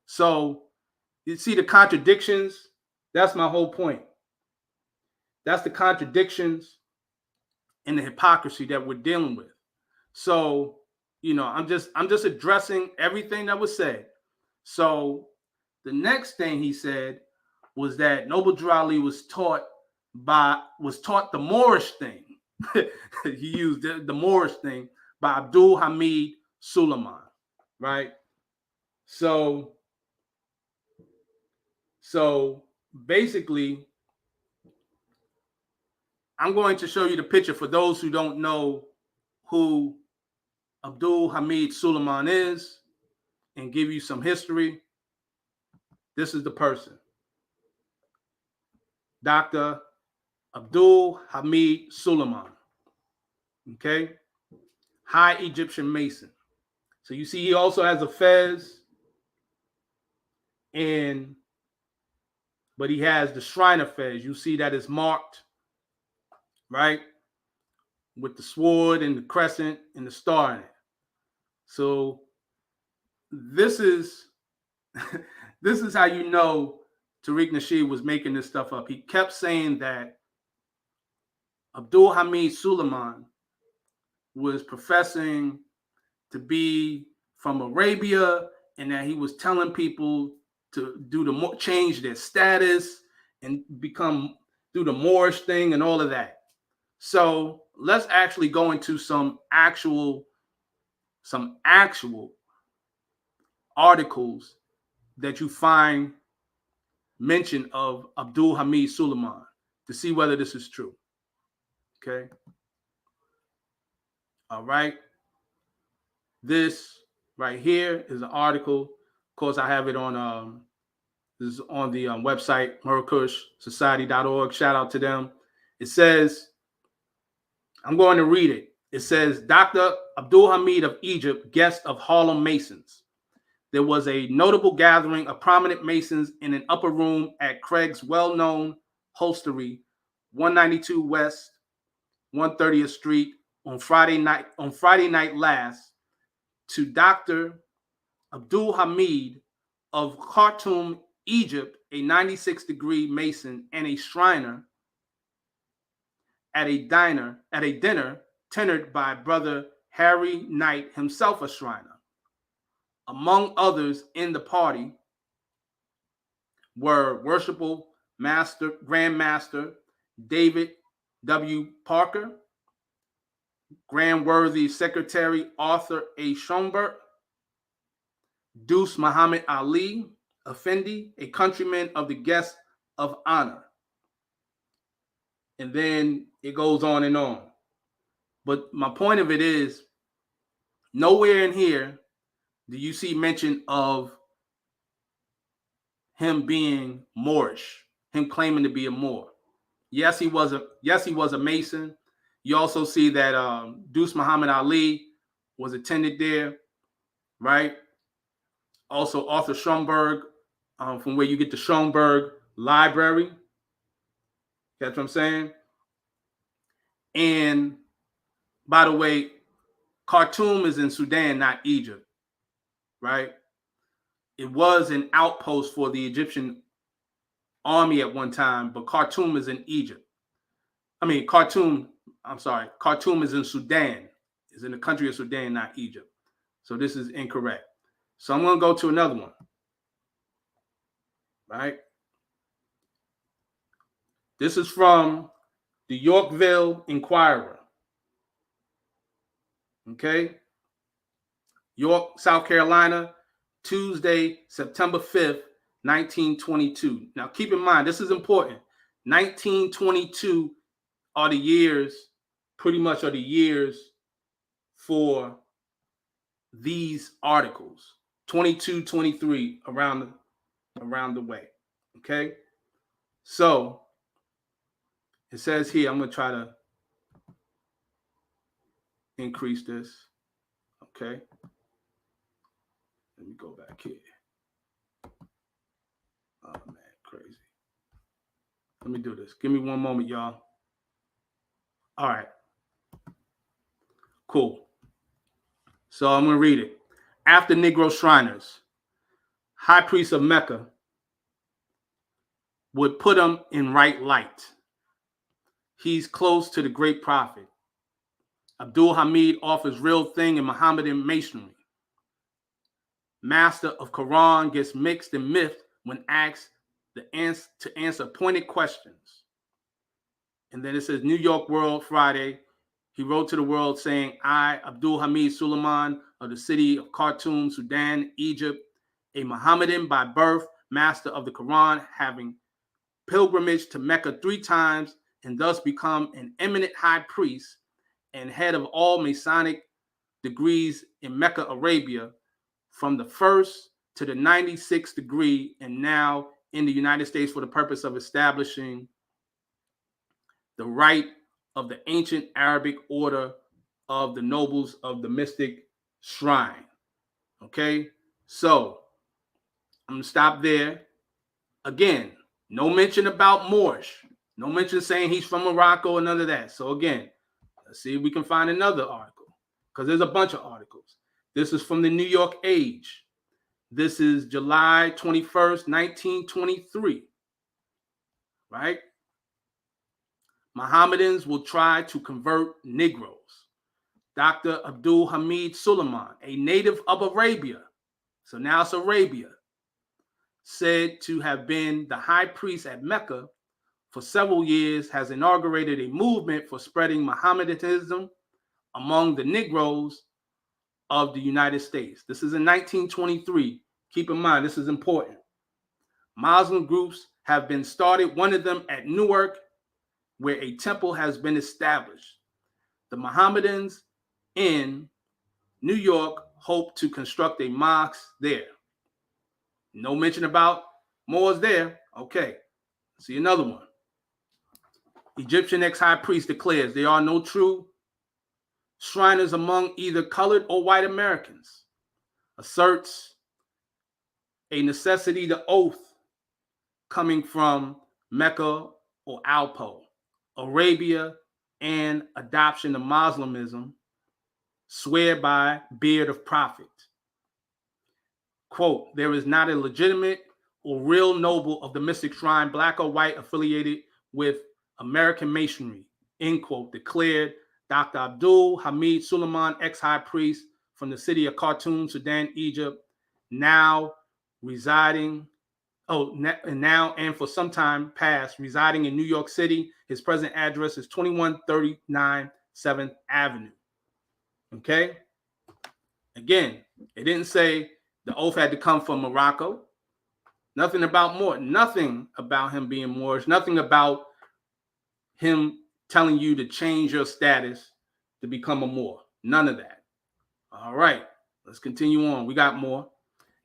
So you see the contradictions. That's my whole point. That's the contradictions and the hypocrisy that we're dealing with. So, I'm just addressing everything that was said. So the next thing he said was that Noble Drew Ali was taught the Moorish thing. He used the Moorish thing by Abdul Hamid Suleiman, right? So basically, I'm going to show you the picture for those who don't know who Abdul Hamid Suleiman is and give you some history. This is the person. Dr. Abdul Hamid Suleiman. Okay? High Egyptian Mason. So you see he also has a fez, but he has the Shriner fez. You see that it's marked, right? with the sword and the crescent and the star in it. So this is this is how you know Tariq Nasheed was making this stuff up. He kept saying that Abdul Hamid Suleiman was professing to be from Arabia, and that he was telling people to change their status and do the Moorish thing and all of that. So let's actually go into some actual articles that you find mention of Abdul Hamid Suleiman to see whether this is true. Okay. All right. This right here is an article. Of course, I have it on this is on the website, MOORSsociety.org. Shout out to them. It says, I'm going to read it. It says, Dr. Abdul Hamid of Egypt, guest of Harlem Masons. There was a notable gathering of prominent Masons in an upper room at Craig's well-known hostelry, 192 West 130th Street on Friday night last, to Dr. Abdul Hamid of Khartoum, Egypt, a 96-degree Mason and a Shriner, at a dinner tendered by Brother Harry Knight, himself a Shriner. Among others in the party were Worshipful Grand Master David W. Parker, Grand Worthy Secretary Arthur A. Schomburg, Deuce Muhammad Ali Effendi, a countryman of the guest of honor. And then it goes on and on. But my point of it is, nowhere in here do you see mention of him being Moorish, him claiming to be a Moor. Yes, he was a Mason. You also see that Deuce Muhammad Ali was attended there, right? Also Arthur Schomburg, from where you get the Schomburg Library. That's what I'm saying. And by the way, Khartoum is in Sudan, not Egypt, right? It was an outpost for the Egyptian army at one time, but Khartoum is in Egypt. Khartoum is in Sudan. It's in the country of Sudan, not Egypt. So this is incorrect. So I'm going to go to another one, right? This is from the Yorkville Inquirer. Okay? York, South Carolina, Tuesday, September 5th, 1922. Now, keep in mind, this is important. 1922 are the years, pretty much are the years for these articles. 22, 23, around the way. Okay? So, it says here, I'm going to try to increase this. Okay? Let me go back here. Oh, man, crazy. Let me do this. Give me one moment, y'all. All right. Cool. So I'm going to read it. After Negro Shriners, High Priest of Mecca would put him in right light. He's close to the great prophet. Abdul Hamid offers real thing in Mohammedan masonry. Master of Quran gets mixed and miffed when asked to answer pointed questions. And then it says New York World Friday. He wrote to the world saying, I, Abdul Hamid Suleiman of the city of Khartoum, Sudan, Egypt, a Mohammedan by birth, master of the Quran, having pilgrimage to Mecca 3 times and thus become an eminent high priest and head of all Masonic degrees in Mecca, Arabia, from the 1st to the 96th degree, and now in the United States for the purpose of establishing the right of the ancient Arabic order of the nobles of the mystic shrine. Okay, so I'm going to stop there. Again, no mention about Moorish. No mention saying he's from Morocco or none of that. So again, Let's see if we can find another article, because there's a bunch of articles. This is from the New York Age. This is July 21st, 1923, right? Mohammedans will try to convert Negroes. Dr. Abdul Hamid Suleiman, a native of Arabia, so now it's Arabia, said to have been the high priest at Mecca for several years, has inaugurated a movement for spreading Mohammedanism among the Negroes of the United States. This is in 1923. Keep in mind, this is important. Muslim groups have been started, one of them at Newark, where a temple has been established. The Mohammedans in New York hope to construct a mosque there. No mention about Moors there. Okay, see another one. Egyptian ex-high priest declares there are no true Shriners among either colored or white Americans. Asserts a necessity to oath coming from Mecca or Alpo, Arabia, and adoption of Moslemism, swear by beard of prophet. Quote, there is not a legitimate or real noble of the mystic shrine, black or white, affiliated with American masonry, end quote, declared Dr. Abdul Hamid Suleiman, ex-high priest from the city of Khartoum, Sudan, Egypt, now residing, now and for some time past, residing in New York City. His present address is 2139 7th Avenue. Okay? Again, it didn't say the oath had to come from Morocco. Nothing about Moor. Nothing about him being Moorish. Nothing about him telling you to change your status to become a Moor. None of that. All right, let's continue on. We got more.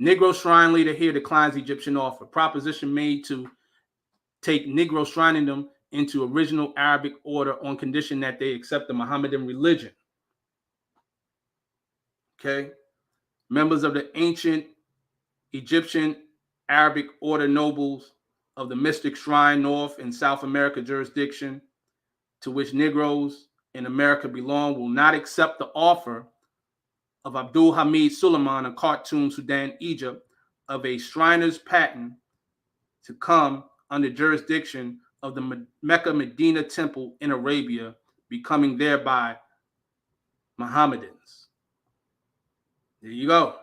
Negro shrine leader here declines Egyptian offer. Proposition made to take Negro shriningdom into original Arabic order on condition that they accept the Mohammedan religion. Okay. Members of the ancient Egyptian Arabic order nobles of the mystic shrine North and South America jurisdiction, to which Negroes in America belong, will not accept the offer of Abdul Hamid Suleiman of Khartoum, Sudan, Egypt, of a Shriner's patent to come under jurisdiction of the Mecca Medina Temple in Arabia, becoming thereby Mohammedans. There you go.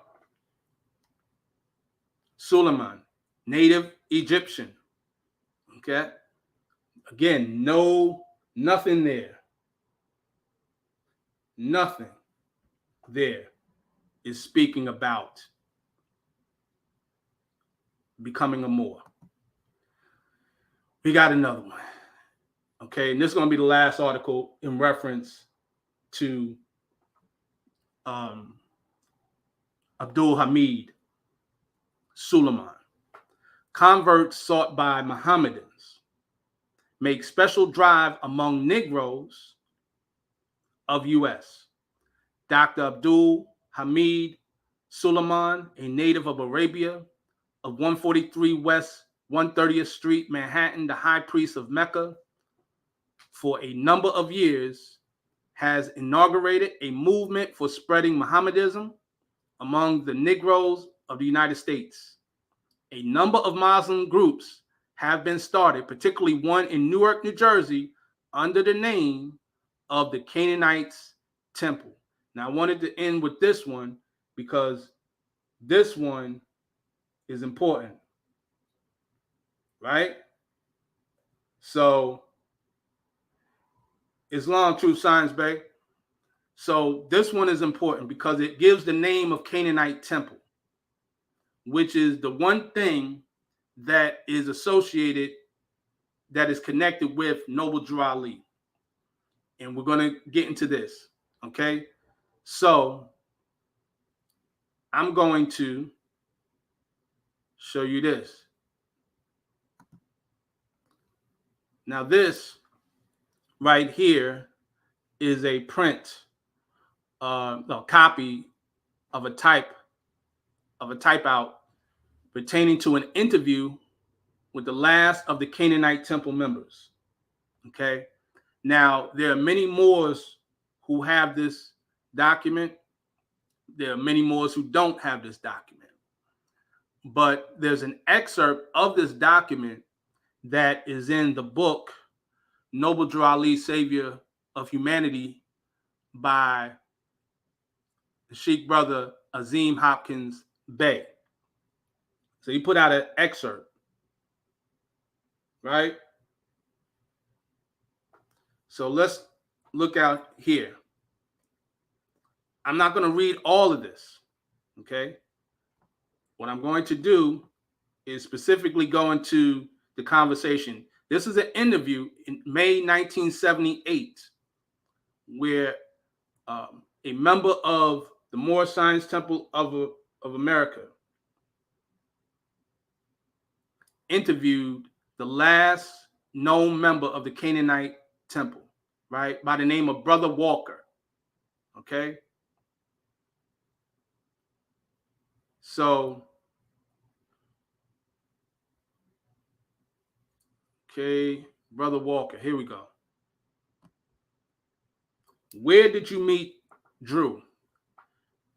Suleiman, native Egyptian. Okay. Again, nothing there. Nothing there is speaking about becoming a Moor. We got another one. Okay, and this is going to be the last article in reference to Abdul Hamid Suleiman. Converts sought by Mohammedans make special drive among Negroes of U.S. Dr. Abdul Hamid Suleiman, a native of Arabia, of 143 West 130th Street, Manhattan, the high priest of Mecca, for a number of years, has inaugurated a movement for spreading Mohammedanism among the Negroes of the United States. A number of Muslim groups have been started, particularly one in Newark, New Jersey, under the name of the Canaanites Temple. Now, I wanted to end with this one because this one is important, right? So, Islam, Truth, Science, Bay. So this one is important because it gives the name of Canaanite Temple, which is the one thing that is associated, that is connected with Noble Drew Ali. And we're going to get into this, okay? So I'm going to show you this. Now this right here is a print, a copy of a type out pertaining to an interview with the last of the Canaanite Temple members. Okay. Now there are many Moors who have this document. There are many Moors who don't have this document. But there's an excerpt of this document that is in the book Noble Drew Ali, Savior of Humanity by the Sheikh brother Azim Hopkins Bey. So he put out an excerpt, right? So let's look out here. I'm not going to read all of this, okay? What I'm going to do is specifically go into the conversation. This is an interview in May 1978 where a member of the Moorish Science Temple of America interviewed the last known member of the Canaanite temple, right, by the name of Brother Walker, okay? So, okay, Brother Walker, here we go. Where did you meet Drew?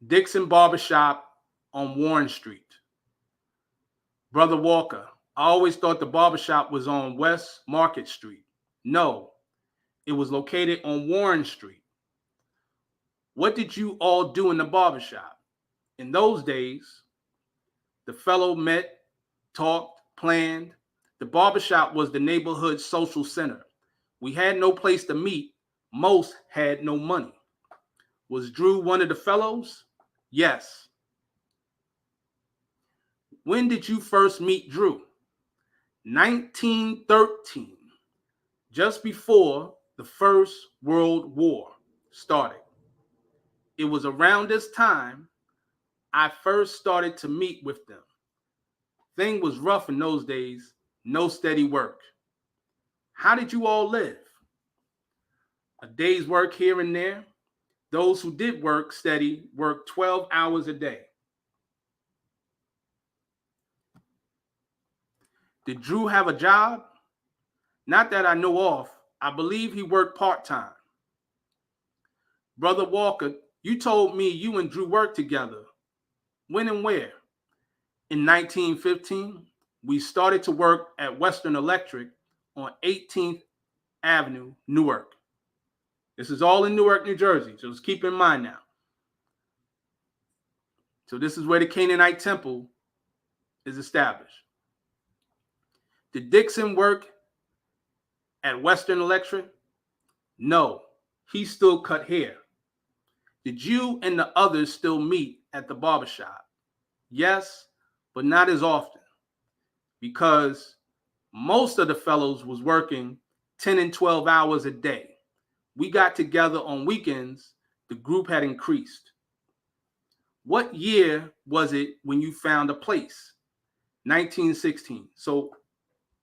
Dixon Barbershop on Warren Street. Brother Walker, I always thought the barbershop was on West Market Street. No, it was located on Warren Street. What did you all do in the barbershop? In those days, the fellow met, talked, planned. The barbershop was the neighborhood social center. We had no place to meet. Most had no money. Was Drew one of the fellows? Yes. When did you first meet Drew? 1913, just before the First World War started. It was around this time I first started to meet with them. Thing was rough in those days, no steady work. How did you all live? A day's work here and there. Those who did work steady worked 12 hours a day. Did Drew have a job? Not that I know of. I believe he worked part-time. Brother Walker, you told me you and Drew worked together. When and where? In 1915, we started to work at Western Electric on 18th Avenue, Newark. This is all in Newark, New Jersey, so just keep in mind now. So this is where the Canaanite temple is established. Did Dixon work at Western Electric? No, he still cut hair. Did you and the others still meet at the barbershop? Yes, but not as often because most of the fellows was working 10 and 12 hours a day. We got together on weekends. The group had increased. What year was it when you found a place? 1916. So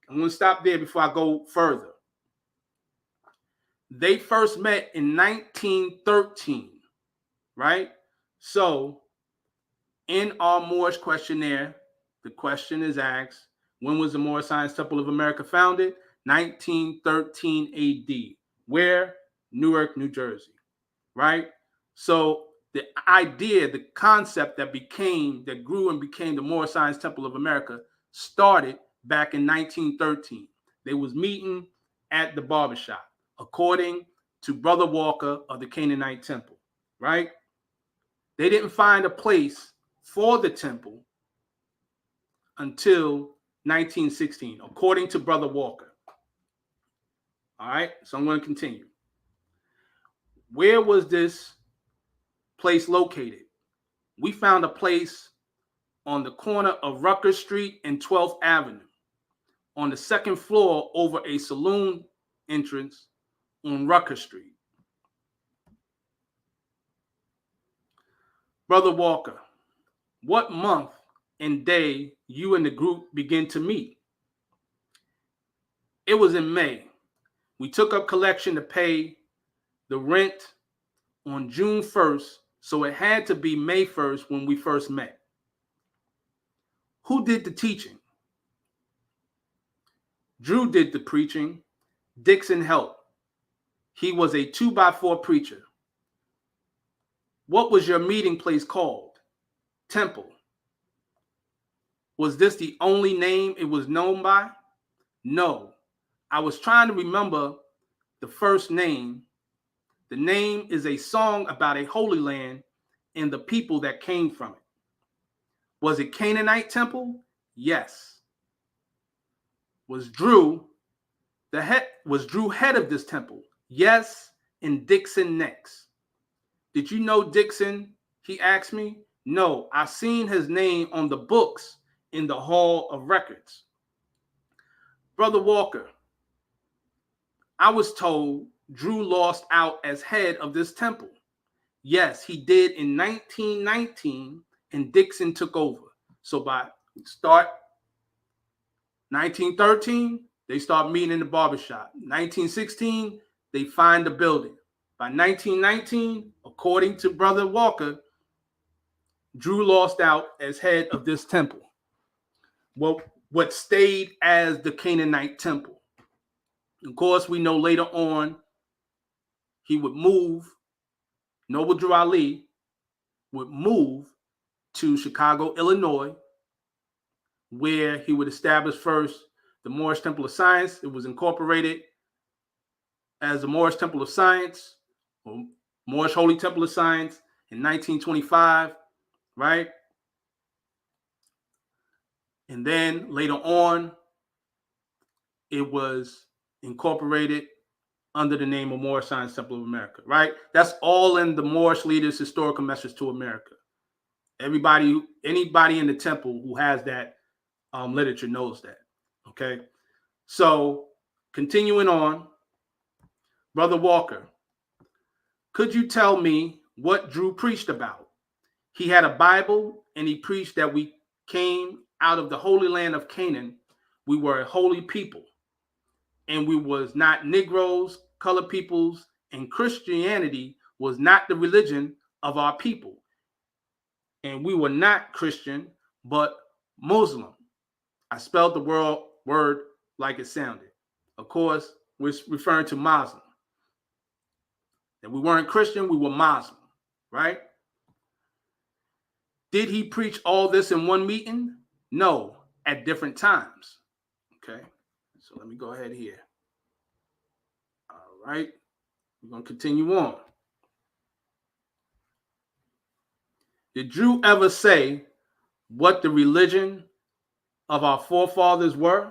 I'm going to stop there before I go further. They first met in 1913, right? So in our Moorish questionnaire, the question is asked, when was the Moorish Science Temple of America founded? 1913 AD. Where? Newark, New Jersey, right? So the idea, the concept that grew and became the Moorish Science Temple of America started back in 1913. They was meeting at the barbershop, according to Brother Walker of the Canaanite Temple, right? They didn't find a place for the temple until 1916, according to Brother Walker. All right, so I'm going to continue. Where was this place located? We found a place on the corner of Rucker Street and 12th Avenue, on the second floor over a saloon entrance on Rucker Street. Brother Walker, what month and day you and the group began to meet? It was in May. We took up collection to pay the rent on June 1st, so it had to be May 1st when we first met. Who did the teaching? Drew did the preaching. Dixon helped. He was a 2x4 preacher. What was your meeting place called? Temple. Was this the only name it was known by? No. I was trying to remember the first name. The name is a song about a holy land and the people that came from it. Was it Canaanite temple? Yes. Was Drew head of this temple? Yes. And Dixon next. Did you know Dixon? He asked me. No, I've seen his name on the books in the Hall of Records. Brother Walker, I was told Drew lost out as head of this temple. Yes, he did in 1919, and Dixon took over. So by 1913, they start meeting in the barbershop. 1916, they find the building. By 1919, according to Brother Walker, Drew lost out as head of this temple. Well, what stayed as the Canaanite temple. Of course, we know later on he would move, Noble Drew Ali would move to Chicago, Illinois, where he would establish first the Moorish Temple of Science. It was incorporated as the Moorish Temple of Science, or Moorish Holy Temple of Science in 1925, right? And then later on, it was incorporated under the name of Moorish Science Temple of America, right? That's all in the Moorish Leaders' Historical Message to America. Anybody in the temple who has that literature knows that, okay? So continuing on, Brother Walker, could you tell me what Drew preached about? He had a Bible and he preached that we came out of the holy land of Canaan. We were a holy people. And we was not Negroes, colored peoples, and Christianity was not the religion of our people. And we were not Christian, but Muslim. I spelled the word like it sounded. Of course, we're referring to Muslim. That we weren't Christian, we were Muslim, right? Did he preach all this in one meeting? No, at different times. Okay. So let me go ahead here. All right. We're going to continue on. Did Drew ever say what the religion of our forefathers were?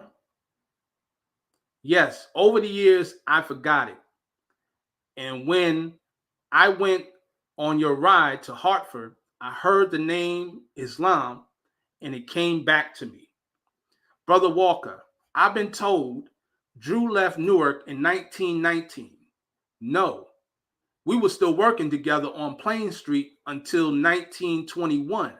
Yes. Over the years, I forgot it. And when I went on your ride to Hartford, I heard the name Islam and it came back to me. Brother Walker, I've been told Drew left Newark in 1919. No, we were still working together on Plain Street until 1921.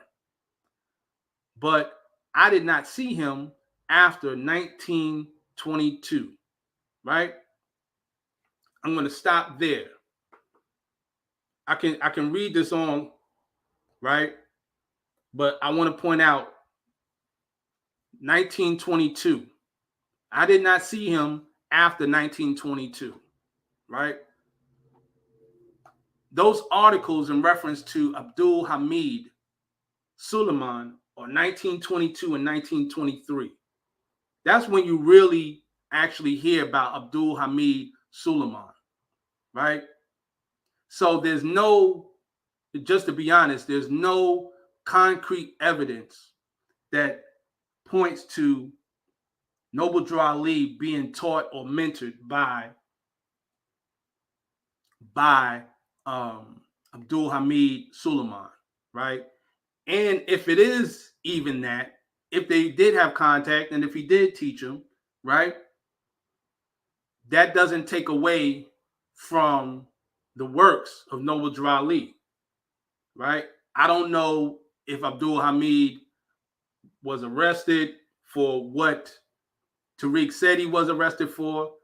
But I did not see him after 1922, right? I'm going to stop there. I can read this on, right? But I want to point out 1922. I did not see him after 1922, right? Those articles in reference to Abdul Hamid Suleiman are 1922 and 1923. That's when you really actually hear about Abdul Hamid Suleiman, right? So there's no, just to be honest, there's no concrete evidence that points to Noble Drew Ali being taught or mentored by Abdul Hamid Suleiman, right? And if it is even that, if they did have contact and if he did teach him, right, that doesn't take away from the works of Noble Drew Ali, right? I don't know if Abdul Hamid was arrested for what Tariq said he was arrested for.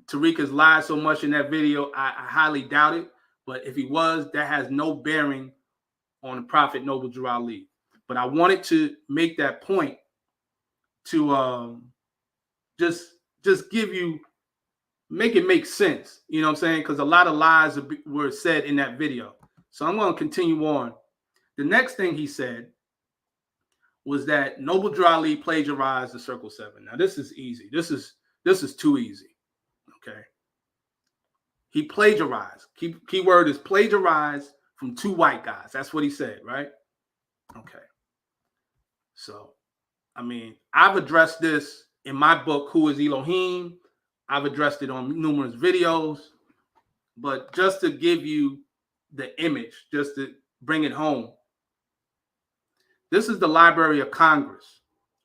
Tariq has lied so much in that video, I highly doubt it. But if he was, that has no bearing on the Prophet Noble Drew Ali. But I wanted to make that point to just give you, make it make sense. You know what I'm saying? Because a lot of lies were said in that video. So I'm going to continue on. The next thing he said was that Noble Drew Ali plagiarized the Circle 7. Now this is easy. This is too easy. Okay. He plagiarized. Keyword is plagiarized from two white guys. That's what he said, right? Okay. So, I mean, I've addressed this in my book, Who is Elohim? I've addressed it on numerous videos. But just to give you the image, just to bring it home, this is the Library of Congress,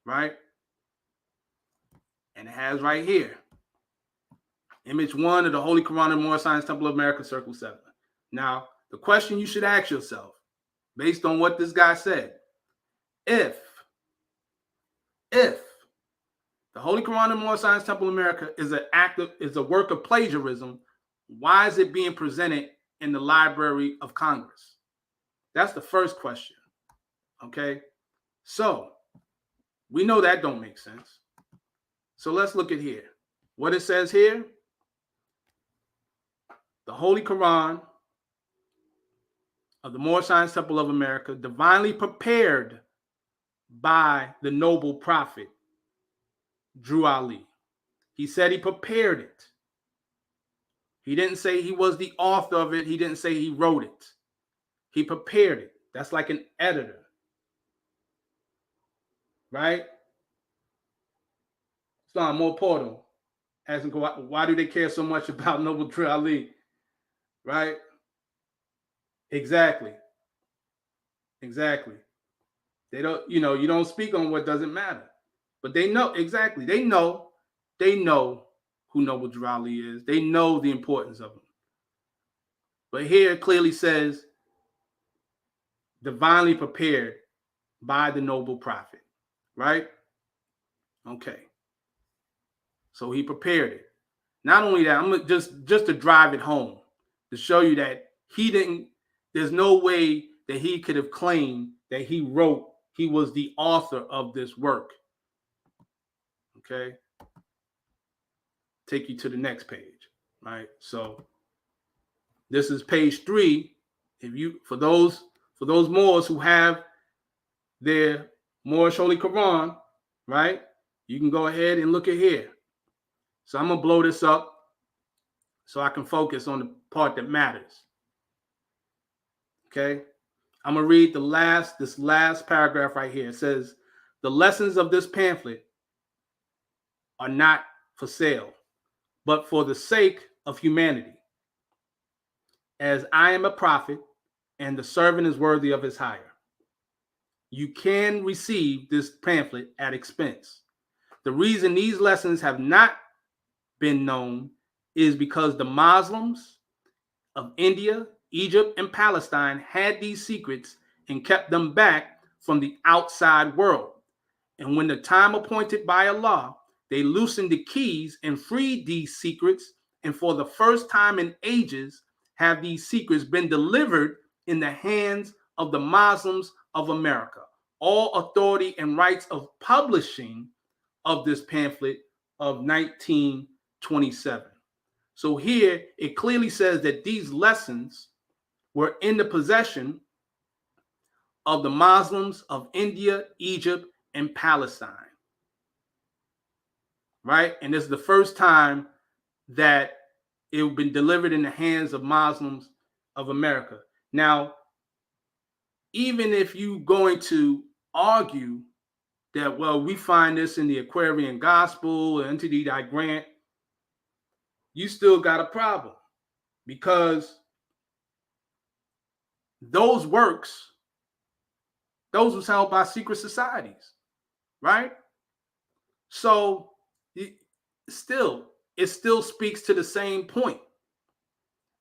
right? And it has right here, image 1 of the Holy Quran and Moorish Science Temple of America, Circle 7. Now, the question you should ask yourself, based on what this guy said, if the Holy Quran and Moorish Science Temple of America is a work of plagiarism, why is it being presented in the Library of Congress? That's the first question. Okay, so we know that don't make sense. So let's look at here. What it says here, the Holy Quran of the Moorish Science Temple of America, divinely prepared by the noble prophet, Drew Ali. He said he prepared it. He didn't say he was the author of it. He didn't say he wrote it. He prepared it. That's like an editor. Right? It's not more portal. Asking why do they care so much about Noble Drew Ali? Right? Exactly. They don't, you don't speak on what doesn't matter. But they know exactly. They know who Noble Drew Ali is. They know the importance of him. But here it clearly says divinely prepared by the noble prophet, right? Okay. So he prepared it. Not only that, I'm just to drive it home, to show you that there's no way that he could have claimed that he was the author of this work. Okay. Take you to the next page, right? So this is page 3. For those Moors who have their Moorish Holy Quran, right? You can go ahead and look at here. So I'm gonna blow this up so I can focus on the part that matters. Okay, I'm gonna read this last paragraph right here. It says, the lessons of this pamphlet are not for sale, but for the sake of humanity. As I am a prophet and the servant is worthy of his hire, you can receive this pamphlet at expense. The reason these lessons have not been known is because the Muslims of India, Egypt, and Palestine had these secrets and kept them back from the outside world. And when the time appointed by Allah, they loosened the keys and freed these secrets. And for the first time in ages, have these secrets been delivered in the hands of the Muslims of America. All authority and rights of publishing of this pamphlet of 1927. So here it clearly says that these lessons were in the possession of the Muslims of India, Egypt, and Palestine. Right? And this is the first time that it had been delivered in the hands of Muslims of America. Now, even if you're going to argue that, well, we find this in the Aquarian Gospel, or Entity Thy Grant, you still got a problem, because those works, those was held by secret societies, right? So it still speaks to the same point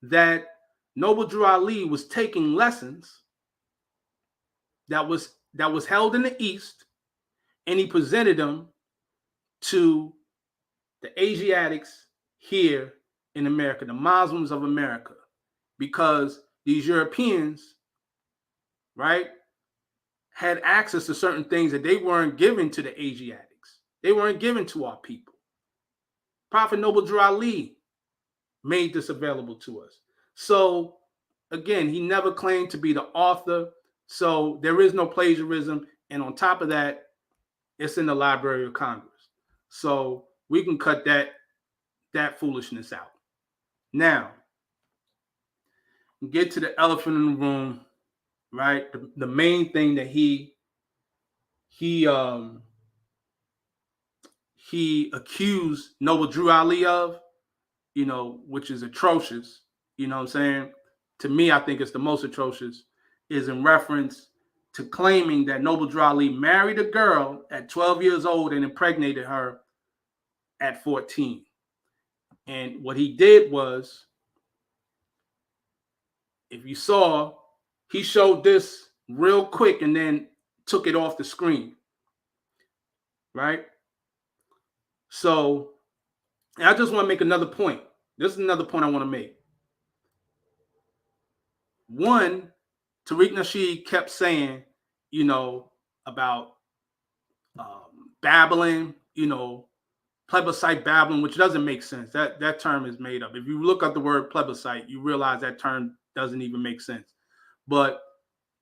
that Noble Drew Ali was taking lessons that was held in the East, and he presented them to the Asiatics here in America, the Muslims of America, because these Europeans, right, had access to certain things that they weren't given to the Asiatics. They weren't given to our people. Prophet Noble Drew Ali made this available to us. So again, he never claimed to be the author, so there is no plagiarism. And on top of that, it's in the Library of Congress, so we can cut that foolishness out. Now, get to the elephant in the room, right? The main thing that he accused Noble Drew Ali of, which is atrocious. You know what I'm saying? To me, I think it's the most atrocious, is in reference to claiming that Noble Drew Ali married a girl at 12 years old and impregnated her at 14. And what he did was, if you saw, he showed this real quick and then took it off the screen, right? So, and I just want to make another point. This is another point I want to make. One, Tariq Nasheed kept saying, about babbling, plebiscite babbling, which doesn't make sense. That term is made up. If you look up the word plebiscite, you realize that term doesn't even make sense. But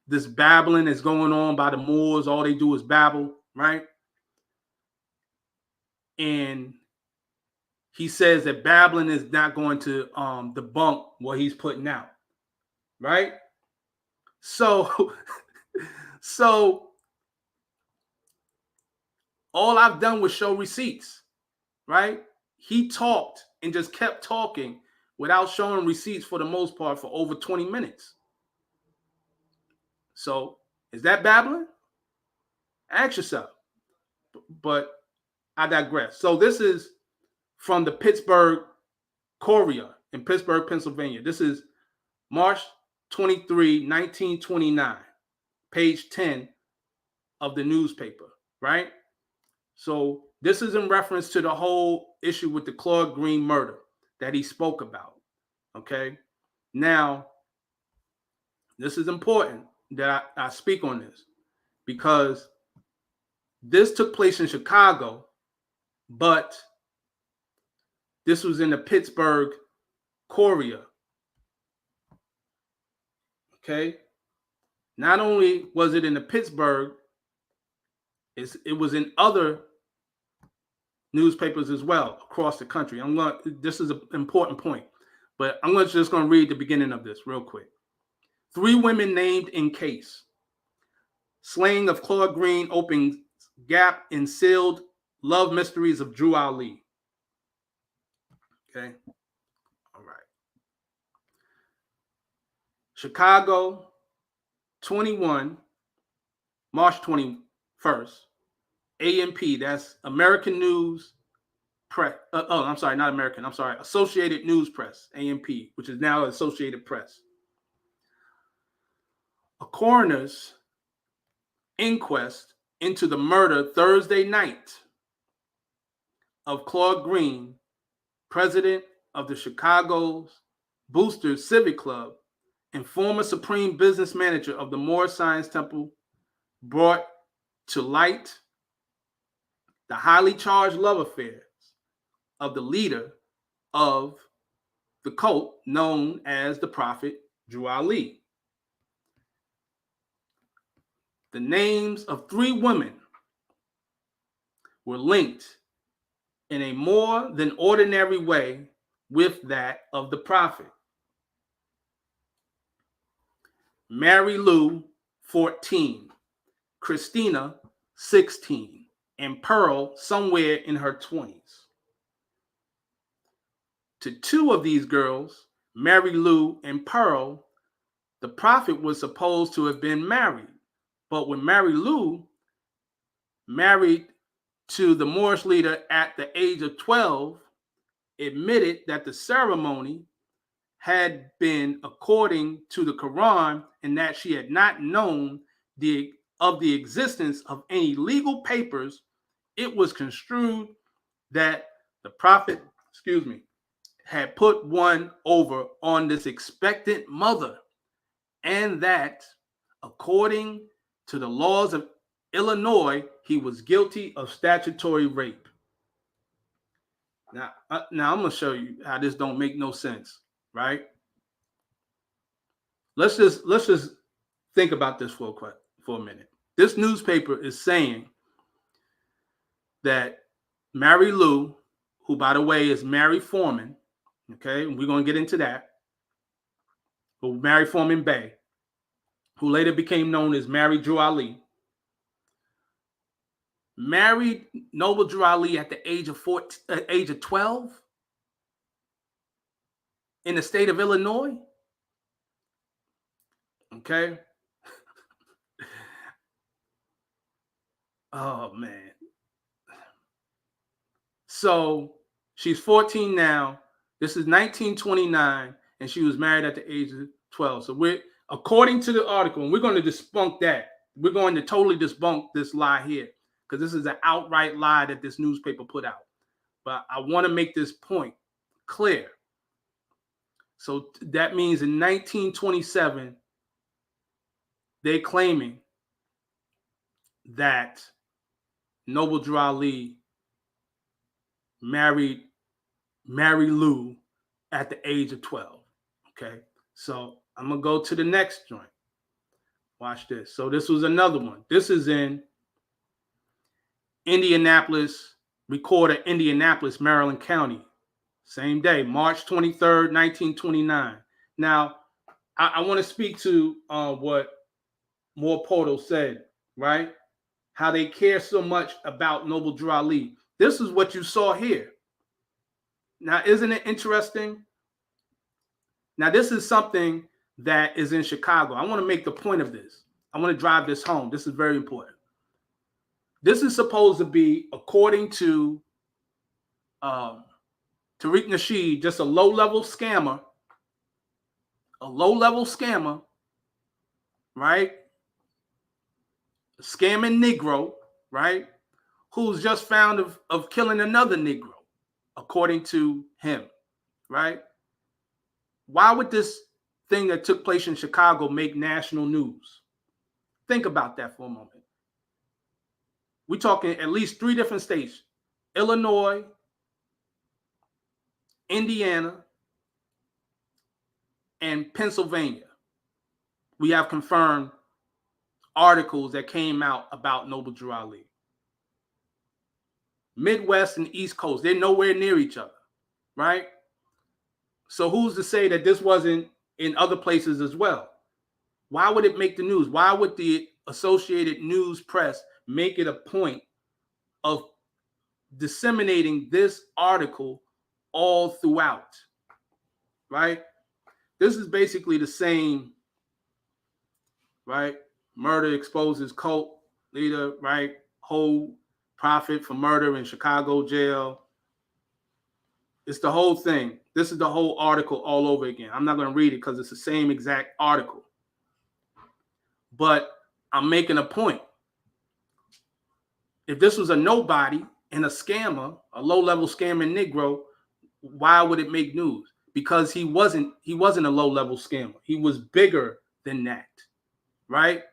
this babbling is going on by the Moors. All they do is babble, right? And he says that babbling is not going to debunk what he's putting out, right? So all I've done was show receipts, right? He talked and just kept talking without showing receipts for the most part for over 20 minutes. So is that babbling? Ask yourself. But I digress. So this is from the Pittsburgh Courier in Pittsburgh, Pennsylvania. This is March 23, 1929, page 10 of the newspaper, right? So this is in reference to the whole issue with the Claude Green murder that he spoke about, okay? Now, this is important that I speak on this because this took place in Chicago, but this was in the Pittsburgh Courier, okay? Not only was it in the Pittsburgh, it was in other newspapers as well across the country. This is an important point, but I'm just going to read the beginning of this real quick. 3 women named in case. Slaying of Claude Green opens gap in sealed love mysteries of Drew Ali. Okay. All right. Chicago, 21, March 21st. AMP, that's American News Press. I'm sorry, not American. I'm sorry, Associated News Press, AMP, which is now Associated Press. A coroner's inquest into the murder Thursday night of Claude Green, president of the Chicago's Boosters Civic Club and former supreme business manager of the Moorish Science Temple, brought to light the highly charged love affairs of the leader of the cult known as the Prophet Drew Ali. The names of 3 women were linked in a more than ordinary way with that of the Prophet. Mary Lou, 14, Christina, 16, and Pearl somewhere in her 20s. To 2 of these girls, Mary Lou and Pearl, the Prophet was supposed to have been married. But when Mary Lou married to the Moorish leader at the age of 12, admitted that the ceremony had been according to the Quran and that she had not known of the existence of any legal papers, it was construed that the Prophet, had put one over on this expectant mother, and that according to the laws of Illinois, he was guilty of statutory rape. Now I'm going to show you how this don't make no sense, right? let's just think about this for a minute. This newspaper is saying that Mary Lou, who by the way is Mary Foreman, okay, we're going to get into that, but Mary Foreman Bay, who later became known as Mary Drew Ali, married Noble Drew Ali at the age of 12 in the state of Illinois. Okay. Oh man. So she's 14 now. This is 1929, and she was married at the age of 12. So we're, according to the article, and we're going to debunk that. We're going to totally debunk this lie here, because this is an outright lie that this newspaper put out. But I want to make this point clear. So that means in 1927, they're claiming that Noble Drew Ali married Mary Lou at the age of 12. Okay, so I'm going to go to the next joint. Watch this. So this was another one. This is in Indianapolis, Recorder, Indianapolis, Maryland County. Same day, March 23rd, 1929. Now, I want to speak to what Moor Portal said, right? How they care so much about Noble Drew Ali. This is what you saw here. Now, isn't it interesting? Now, this is something that is in Chicago. I want to make the point of this. I want to drive this home. This is very important. This is supposed to be, according to Tariq Nasheed, just a low-level scammer. A low-level scammer, right? A scamming Negro, right? Who's just found of killing another Negro, according to him, right? Why would this thing that took place in Chicago make national news? Think about that for a moment. We're talking at least 3 different states: Illinois, Indiana, and Pennsylvania. We have confirmed articles that came out about Noble Drew Ali. Midwest and East Coast, they're nowhere near each other, right? So who's to say that this wasn't in other places as well? Why would it make the news? Why would the Associated News Press make it a point of disseminating this article all throughout, right? This is basically the same, right? Murder exposes cult leader, right? Whole profit for murder in Chicago jail. It's the whole thing. This is the whole article all over again. I'm not going to read it because it's the same exact article. But I'm making a point. If this was a nobody and a scammer, a low-level scamming Negro, why would it make news? Because he wasn't a low-level scammer. He was bigger than that, right?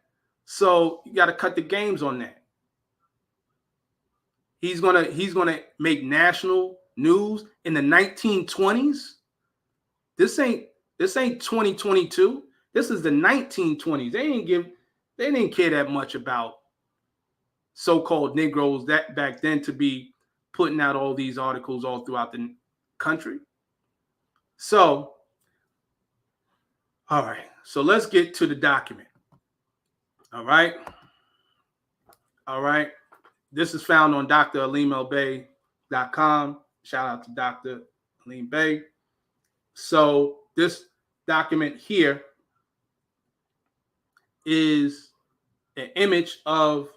So you got to cut the games on that. He's gonna make national news in the 1920s. This ain't 2022. This is the 1920s. They didn't care that much about so-called Negroes that back then to be putting out all these articles all throughout the country. So, all right. So let's get to the document. All right. This is found on dralimelbay.com. Shout out to Dr. Aleem Bey. So this document here is an image of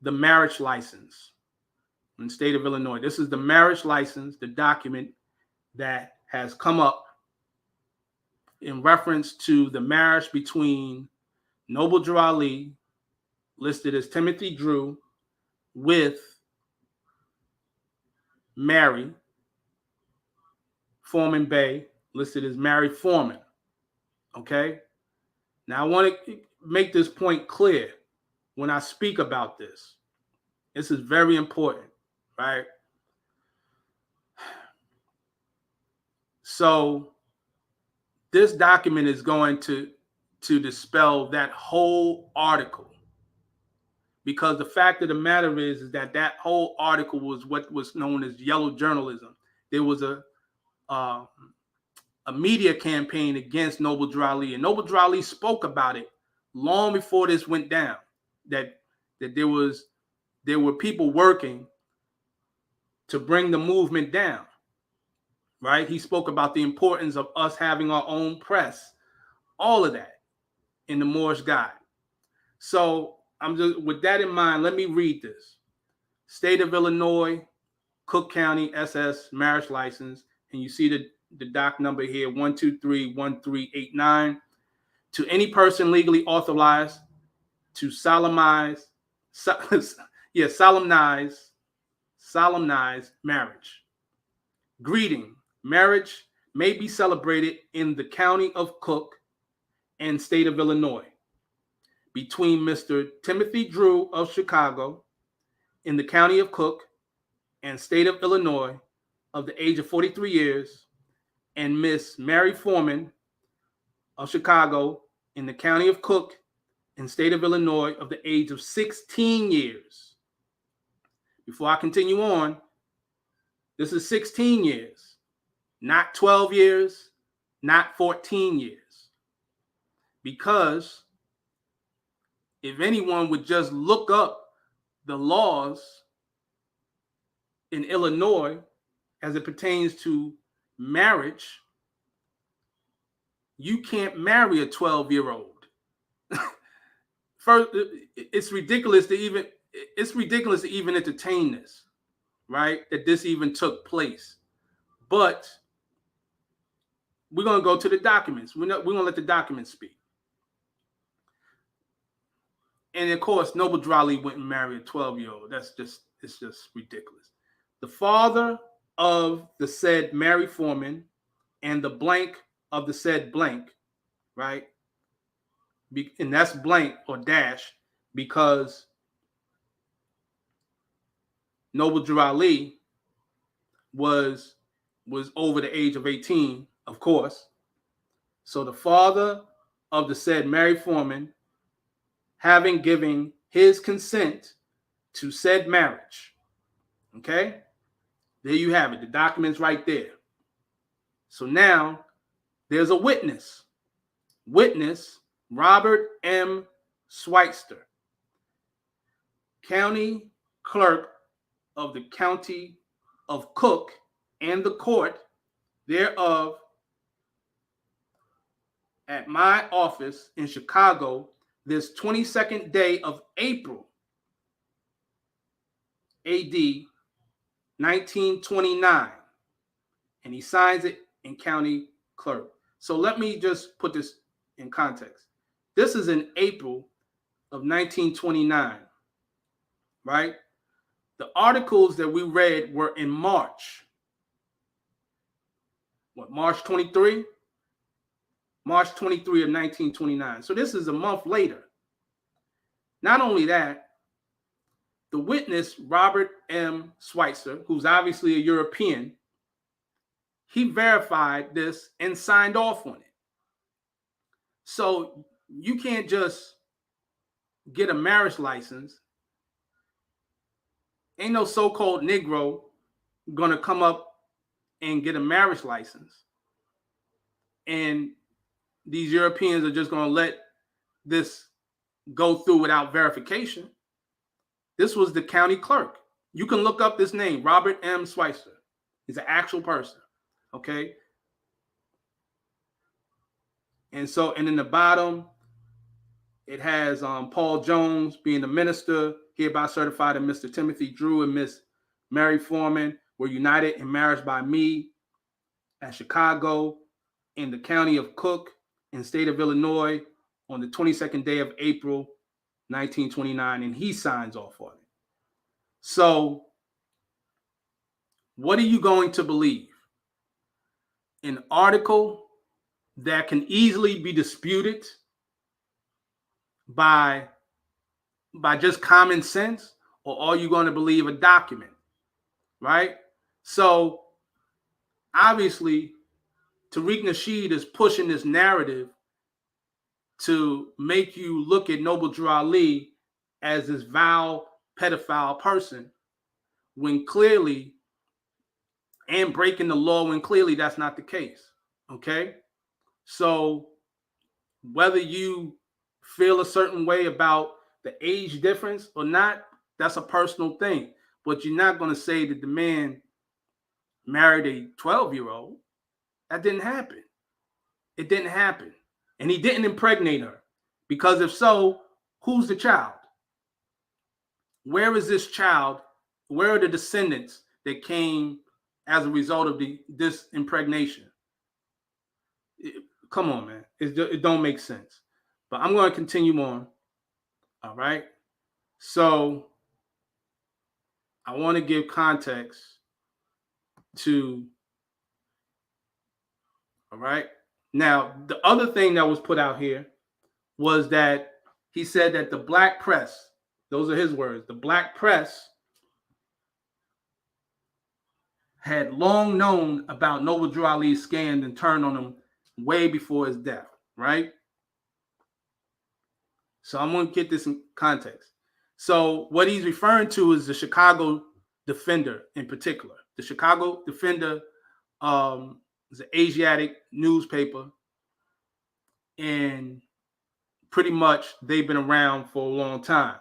the marriage license in the state of Illinois. This is the marriage license, the document that has come up in reference to the marriage between Noble Drew Ali, listed as Timothy Drew, with Mary Foreman Bay, listed as Mary Foreman. Okay? Now I want to make this point clear when I speak about this. This is very important, right? So this document is going to to dispel that whole article, because the fact of the matter is that that whole article was what was known as yellow journalism. There was a media campaign against Noble Drew Ali, and Noble Drew Ali spoke about it long before this went down. That there were people working to bring the movement down. Right? He spoke about the importance of us having our own press, all of that in the Moorish Guide. So I'm just with that in mind, let me read this. State of Illinois, Cook County, SS, marriage license, and you see the doc number here, 1231389. To any person legally authorized to solemnize marriage. Greeting. Marriage may be celebrated in the county of Cook and state of Illinois between Mr. Timothy Drew of Chicago in the county of Cook and state of Illinois of the age of 43 years and Miss Mary Foreman of Chicago in the county of Cook and state of Illinois of the age of 16 years. Before I continue on, this is 16 years. Not 12 years, not 14 years. Because if anyone would just look up the laws in Illinois as it pertains to marriage, you can't marry a 12-year-old. First, it's ridiculous to even entertain this, right? That this even took place. But we're going to go to the documents. We're going to let the documents speak. And of course, Noble Drew Ali wouldn't marry a 12-year-old. It's just ridiculous. The father of the said Mary Foreman and the blank of the said blank, right? And that's blank or dash because Noble Drew Ali was over the age of 18, of course. So the father of the said Mary Foreman, having given his consent to said marriage. Okay? There you have it. The document's right there. So now there's a witness. Witness Robert M. Schweitzer, county clerk of the county of Cook and the court thereof at my office in Chicago this 22nd day of April, AD 1929. And he signs it in county clerk. So let me just put this in context. This is in April of 1929, right? The articles that we read were in March. What, March 23? March 23 of 1929. So this is a month later. Not only that, the witness, Robert M. Schweitzer, who's obviously a European, he verified this and signed off on it. So you can't just get a marriage license. Ain't no so-called Negro gonna come up and get a marriage license. And these Europeans are just gonna let this go through without verification. This was the county clerk. You can look up this name, Robert M. Schweitzer. He's an actual person, okay? And in the bottom, it has Paul Jones being the minister, hereby certified that Mr. Timothy Drew and Miss Mary Foreman were united in marriage by me at Chicago in the county of Cook in state of Illinois on the 22nd day of April, 1929, and he signs off on it. So what are you going to believe? An article that can easily be disputed by just common sense, or are you going to believe a document, right? So obviously, Tariq Nasheed is pushing this narrative to make you look at Noble Drew Ali as this vile pedophile person when clearly, and breaking the law when clearly that's not the case. Okay? So whether you feel a certain way about the age difference or not, that's a personal thing. But you're not going to say that the man married a 12-year-old. That didn't happen. It didn't happen. And he didn't impregnate her. Because if so, who's the child? Where is this child? Where are the descendants that came as a result of this impregnation? Come on, man. It don't make sense. But I'm going to continue on. All right. So I want to give context to, all right. Now, the other thing that was put out here was that he said that the black press, those are his words, the black press had long known about Noble Drew Ali's scam and turned on him way before his death, right? So I'm going to get this in context. So what he's referring to is the Chicago Defender in particular. The Chicago Defender is an Asiatic newspaper, and pretty much they've been around for a long time.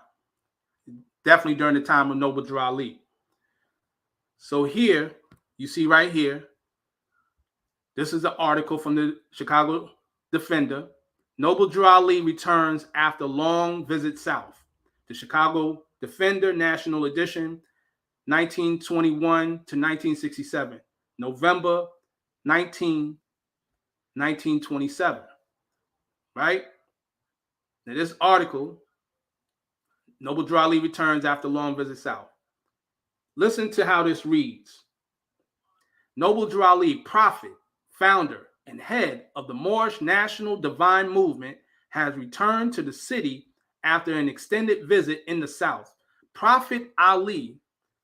Definitely during the time of Noble Drew Ali. So here, you see right here, this is an article from the Chicago Defender. Noble Drew Ali returns after long visit south. The Chicago Defender National Edition, 1921 to 1967. November 19, 1927. Right? Now this article, Noble Drew Ali returns after long visit south. Listen to how this reads. Noble Drew Ali, prophet, founder, and head of the Moorish National Divine Movement, has returned to the city after an extended visit in the South. Prophet Ali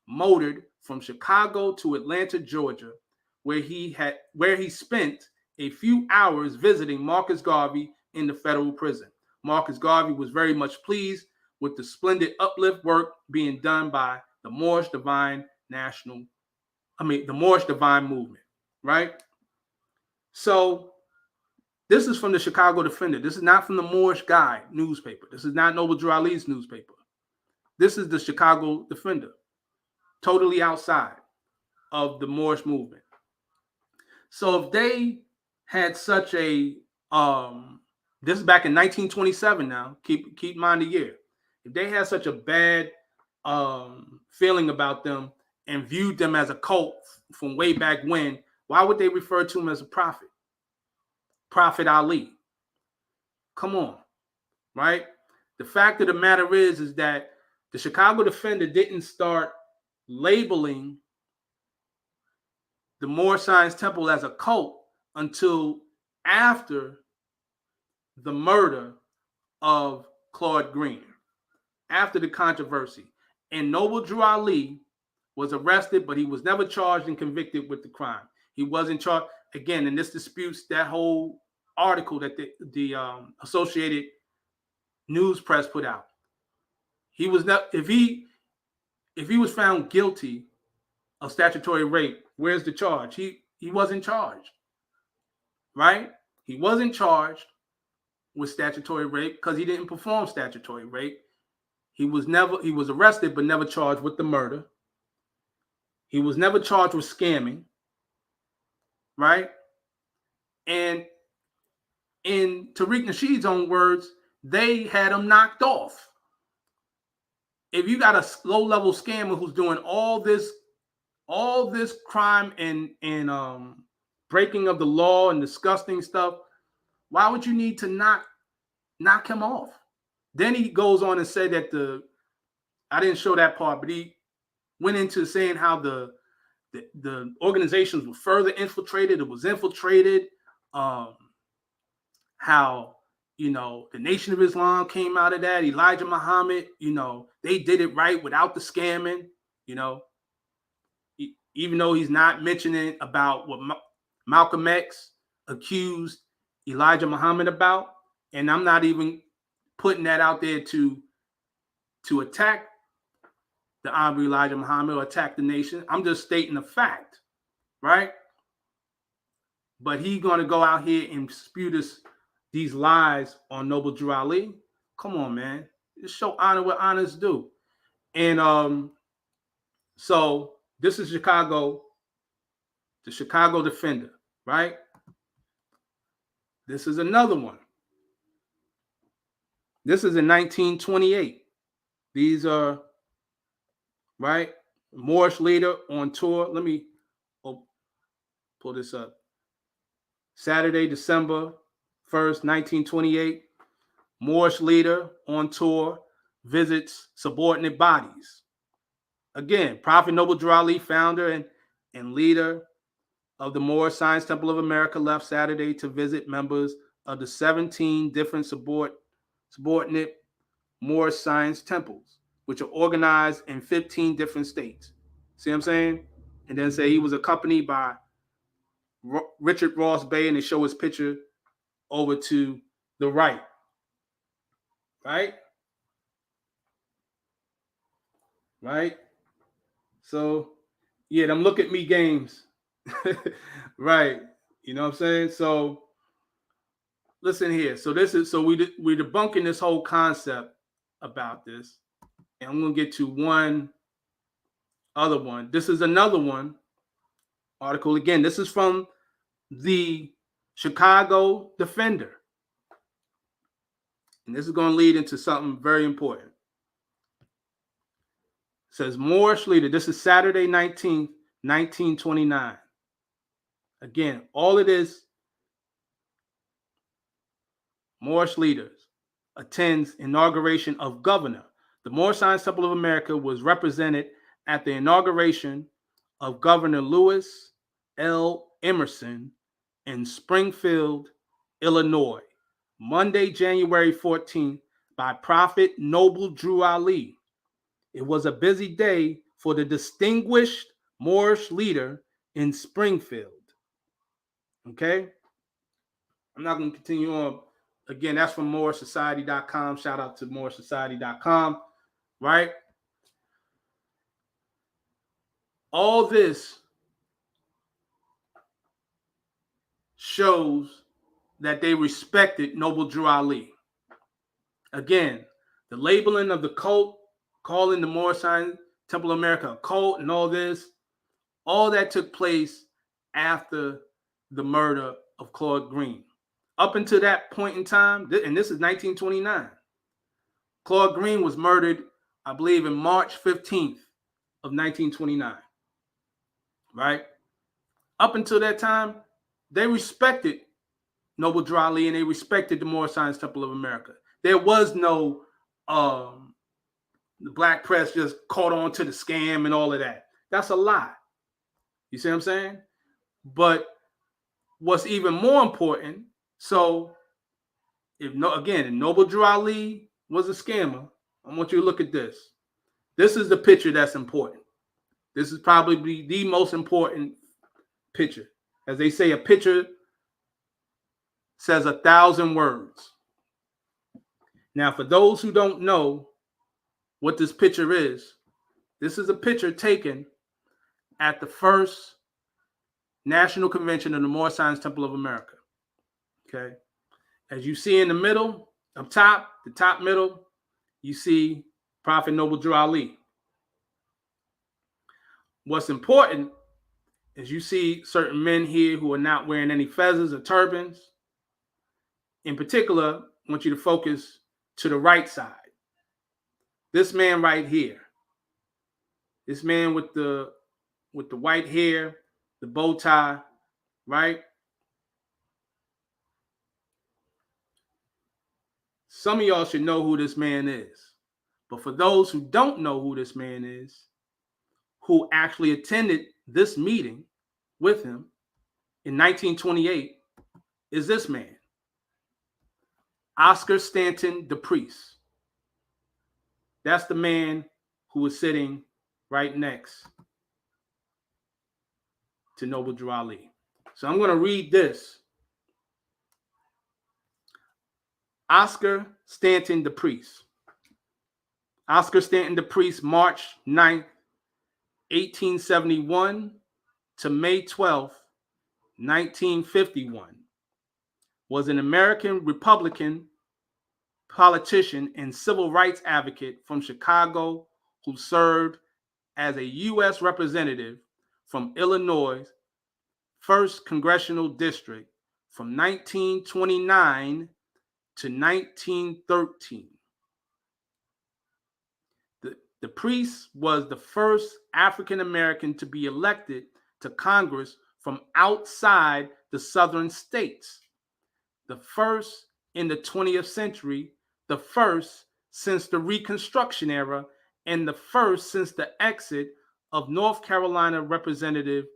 motored from Chicago to Atlanta, Georgia, where he spent a few hours visiting Marcus Garvey in the federal prison. Marcus Garvey was very much pleased with the splendid uplift work being done by the Moorish Divine Movement, right? So this is from the Chicago Defender. This is not from the Moorish Guide newspaper. This is not Noble Drew Ali's newspaper. This is the Chicago Defender, totally outside of the Moorish movement. So if they had such a, this is back in 1927 now, keep in mind the year. If they had such a bad feeling about them and viewed them as a cult from way back when, why would they refer to him as a prophet? Prophet Ali. Come on, right? The fact of the matter is that the Chicago Defender didn't start labeling the Moorish Science Temple as a cult until after the murder of Claude Green, after the controversy. And Noble Drew Ali was arrested, but he was never charged and convicted with the crime. He wasn't charged. Again, and this disputes that whole article that the Associated News Press put out. He was not, if he was found guilty of statutory rape, where's the charge? He wasn't charged, right? He wasn't charged with statutory rape because he didn't perform statutory rape. He was arrested but never charged with the murder. He was never charged with scamming, right? And in Tariq Nasheed's own words, they had him knocked off. If you got a low-level scammer who's doing all this crime and breaking of the law and disgusting stuff, why would you need to knock him off? Then he goes on and said that I didn't show that part, but he went into saying how the organizations were further infiltrated. It was infiltrated. How, the Nation of Islam came out of that. Elijah Muhammad, they did it right without the scamming, even though he's not mentioning about what Malcolm X accused Elijah Muhammad about And I'm not even putting that out there to attack the Honorable Elijah Muhammad or attack the nation. I'm just stating a fact, right? But he's going to go out here and spew these lies on Noble Drew Ali. Come on, man. Just show honor what honor's due. And so this is Chicago, the Chicago Defender, right? This is another one. This is in 1928. These are, right, Moorish leader on tour. Let me pull this up. Saturday, December 1st, 1928. Moorish leader on tour visits subordinate bodies. Again, Prophet Noble Drew Ali, founder and leader of the Moorish Science Temple of America, left Saturday to visit members of the 17 different subordinate Moorish Science Temples, which are organized in 15 different states. See what I'm saying? And then say he was accompanied by Richard Ross Bay, and they show his picture over to the right. Right? Right? So, yeah, them look at me games. Right. You know what I'm saying? So, listen here. So we're debunking this whole concept about this. And I'm going to get to one other one. This is another one article. Again, this is from the Chicago Defender. And this is going to lead into something very important. It says Moorish leader. This is Saturday 19th, 1929. Again, all it is, Moorish leaders attends inauguration of governor. The Moorish Science Temple of America was represented at the inauguration of Governor Lewis L. Emerson in Springfield, Illinois, Monday, January 14th, by Prophet Noble Drew Ali. It was a busy day for the distinguished Moorish leader in Springfield. Okay? I'm not going to continue on. Again, that's from moorsociety.com. Shout out to moorsociety.com. Right? All this shows that they respected Noble Drew Ali. Again, the labeling of the cult, calling the Moorish Science Temple of America a cult and all this, all that took place after the murder of Claude Green. Up until that point in time, and this is 1929, Claude Green was murdered, I believe, in March 15th of 1929. Right? Up until that time, they respected Noble Drew Ali and they respected the Moorish Science Temple of America. There was no the black press just caught on to the scam and all of that. That's a lie. You see what I'm saying? But what's even more important, so if Noble Drew Ali was a scammer, I want you to look at this. This is the picture that's important. This is probably the most important picture. As they say, a picture says 1,000 words. Now, for those who don't know what this picture is, this is a picture taken at the first National Convention of the Moorish Science Temple of America. Okay. As you see in the middle, up top, the top middle, you see Prophet Noble Drew Ali. What's important is you see certain men here who are not wearing any feathers or turbans. In particular, I want you to focus to the right side. This man right here. This man with the white hair, the bow tie, right? Some of y'all should know who this man is. But for those who don't know who this man is, who actually attended this meeting with him in 1928, is this man, Oscar Stanton DePriest. That's the man who was sitting right next to Noble Drew Ali. So I'm going to read this. Oscar Stanton the priest. Oscar Stanton the priest, March 9th, 1871 to May 12th, 1951, was an American Republican politician and civil rights advocate from Chicago who served as a U.S. representative from Illinois' 1st Congressional District from 1929 to 1913. The priest was the first African American to be elected to Congress from outside the southern states, the first in the 20th century, the first since the Reconstruction era, and the first since the exit of North Carolina Representative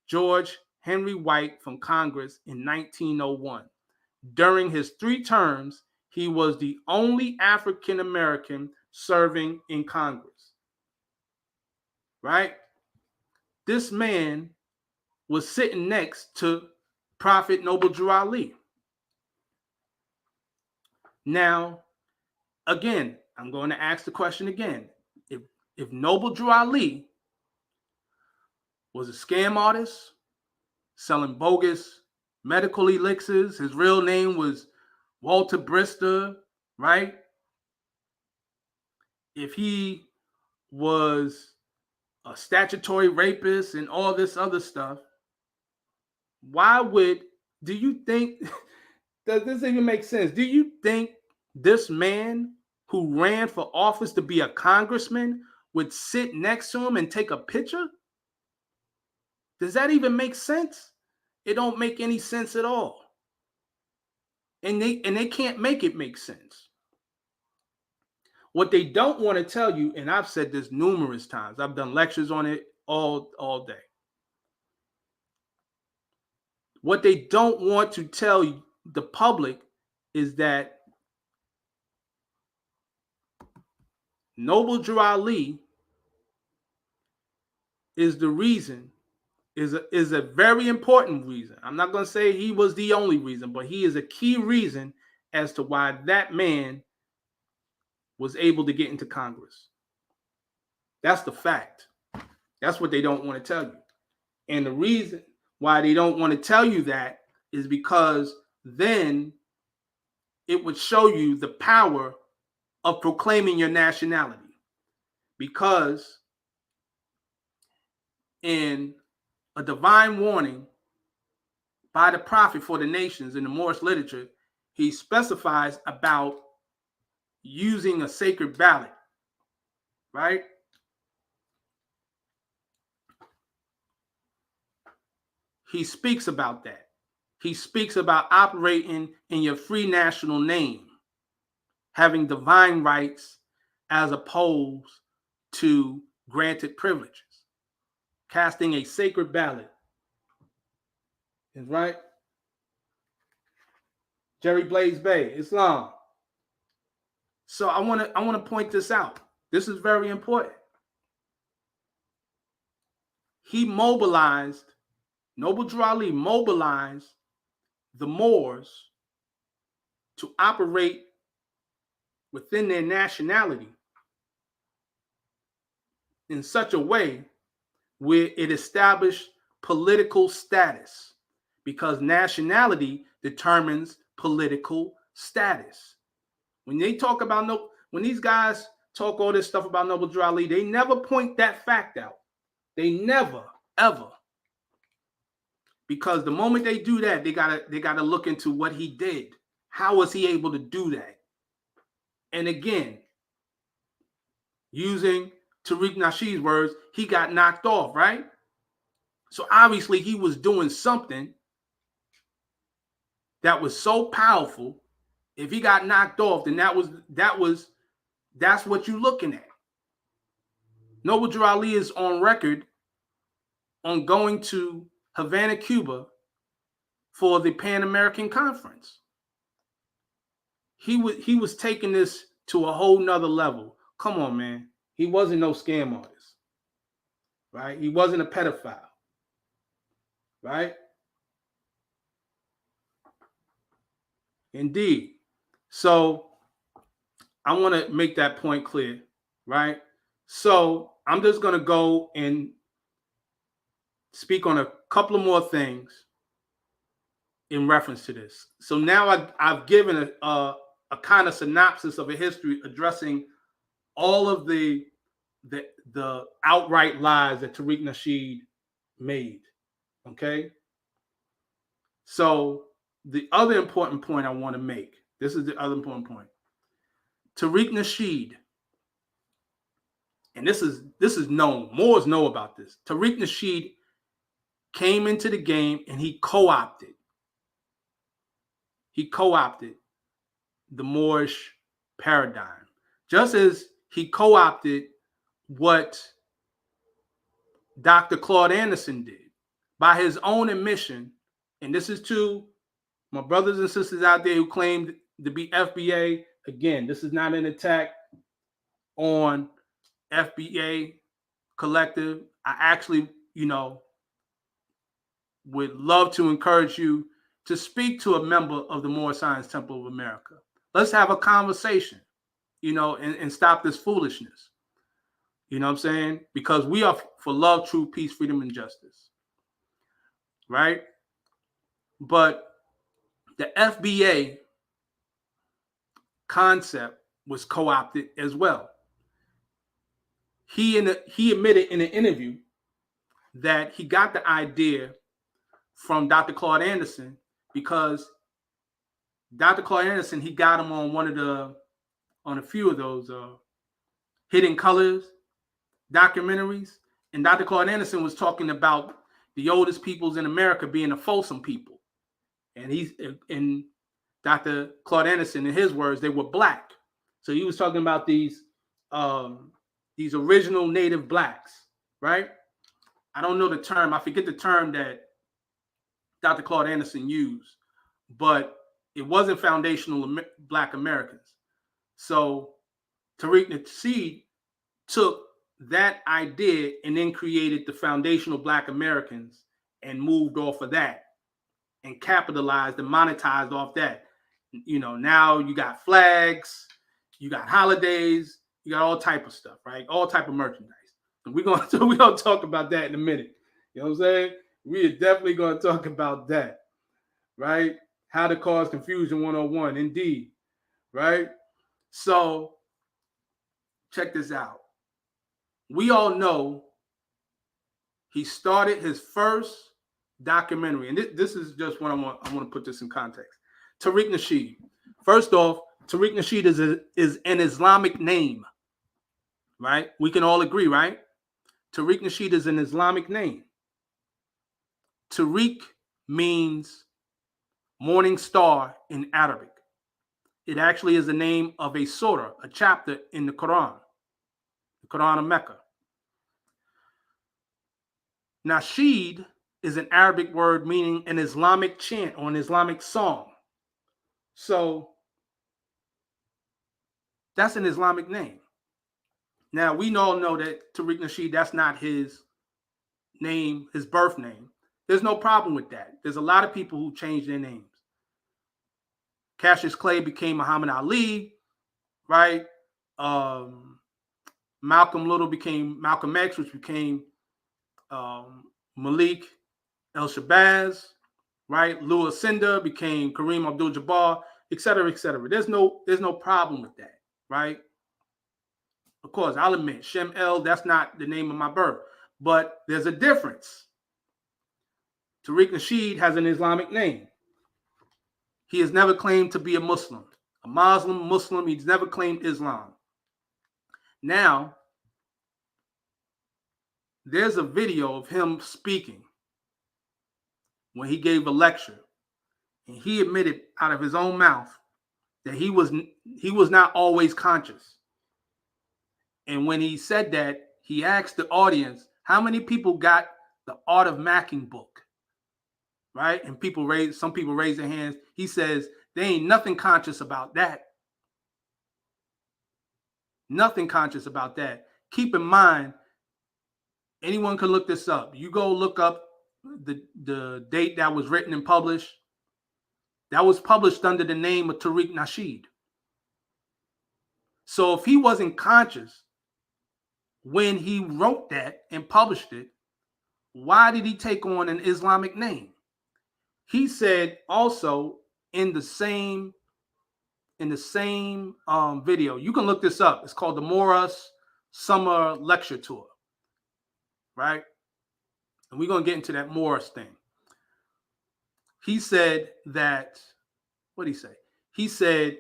George Henry White from Congress in 1901. During his 3 terms, he was the only African American serving in Congress. Right? This man was sitting next to Prophet Noble Drew Ali. Now, again, I'm going to ask the question again. If Noble Drew Ali was a scam artist, selling bogus medical elixirs, his real name was Walter Brister, right? If he was a statutory rapist and all this other stuff, do you think, does this even make sense? Do you think this man who ran for office to be a congressman would sit next to him and take a picture? Does that even make sense? It don't make any sense at all. And they can't make it make sense. What they don't want to tell you, and I've said this numerous times, I've done lectures on it all day. What they don't want to tell the public is that Noble Drew Ali is the reason, is a very important reason. I'm not going to say he was the only reason, but he is a key reason as to why that man was able to get into Congress. That's the fact. That's what they don't want to tell you. And the reason why they don't want to tell you that is because then it would show you the power of proclaiming your nationality. Because in a divine warning by the prophet for the nations in the Moorish literature, he specifies about using a sacred ballot, right? He speaks about that. He speaks about operating in your free national name, having divine rights as opposed to granted privileges, casting a sacred ballot. Is right? Jerry Blaze Bay, Islam. So I want to point this out. This is very important. Noble Drew Ali mobilized the Moors to operate within their nationality in such a way where it established political status, because nationality determines political status. When these guys talk all this stuff about Noble Drew Ali, they never point that fact out. They never, ever. Because the moment they do that, they gotta look into what he did. How was he able to do that? And again, using Tariq Nasheed's words, he got knocked off, right? So obviously he was doing something that was so powerful. If he got knocked off, then that's what you're looking at. Noble Drew Ali is on record on going to Havana, Cuba for the Pan American Conference. He was taking this to a whole nother level. Come on, man. He wasn't no scam artist, right? He wasn't a pedophile, right? Indeed. So I want to make that point clear, right? So I'm just going to go and speak on a couple of more things in reference to this. So now I've given a kind of synopsis of a history addressing all of the outright lies that Tariq Nasheed made. Okay. So the other important point I want to make, this is the other important point. Tariq Nasheed, and this is known, Moors know about this. Tariq Nasheed came into the game and he co-opted the Moorish paradigm, just as he co-opted what Dr. Claude Anderson did by his own admission. And this is to my brothers and sisters out there who claimed to be FBA. Again, this is not an attack on FBA collective. I actually, would love to encourage you to speak to a member of the Moorish Science Temple of America. Let's have a conversation, and stop this foolishness. You know what I'm saying? Because we are for love, truth, peace, freedom, and justice. Right? But the FBA concept was co-opted as well. He admitted in an interview that he got the idea from Dr. Claude Anderson because Dr. Claude Anderson, he got him on a few of those Hidden Colors documentaries. And Dr. Claude Anderson was talking about the oldest peoples in America being the Folsom people. And Dr. Claude Anderson, in his words, they were black. So he was talking about these original native blacks, right? I don't know the term. I forget the term that Dr. Claude Anderson used, but it wasn't foundational Black Americans. So Tariq Nasheed took that idea and then created the foundational Black Americans and moved off of that and capitalized and monetized off that. Now you got flags, you got holidays, you got all type of stuff, right? All type of merchandise. And we're gonna talk about that in a minute. You know what I'm saying? We are definitely gonna talk about that, right? How to cause confusion 101, indeed, right? So check this out. We all know he started his first documentary, and this is just what I want to put this in context. Tariq Nasheed. First off, Tariq Nasheed is an Islamic name, right? We can all agree, right? Tariq Nasheed is an Islamic name. Tariq means morning star in Arabic. It actually is the name of a surah, a chapter in the Quran of Mecca. Nasheed is an Arabic word meaning an Islamic chant or an Islamic song. So that's an Islamic name. Now, we all know that Tariq Nasheed, that's not his name, his birth name. There's no problem with that. There's a lot of people who change their names. Cassius Clay became Muhammad Ali, right? Malcolm Little became Malcolm X, which became Malik El-Shabazz, right? Louis Cinder became Kareem Abdul-Jabbar, et cetera, et cetera. There's no problem with that, right? Of course, I'll admit, Shem El, that's not the name of my birth, but there's a difference. Tariq Nasheed has an Islamic name. He has never claimed to be a Muslim, Muslim. He's never claimed Islam. Now, there's a video of him speaking when he gave a lecture, and he admitted out of his own mouth that he was not always conscious. And when he said that, he asked the audience, how many people got the Art of Macking book? Right? And some people raise their hands. He says, there ain't nothing conscious about that. Nothing conscious about that. Keep in mind, anyone can look this up. You go look up the date that was written and published. That was published under the name of Tariq Nasheed. So if he wasn't conscious when he wrote that and published it, why did he take on an Islamic name? He said also in the same video, you can look this up. It's called the Moorish Summer Lecture Tour, right? And we're going to get into that Moorish thing. He said that, what did he say? He said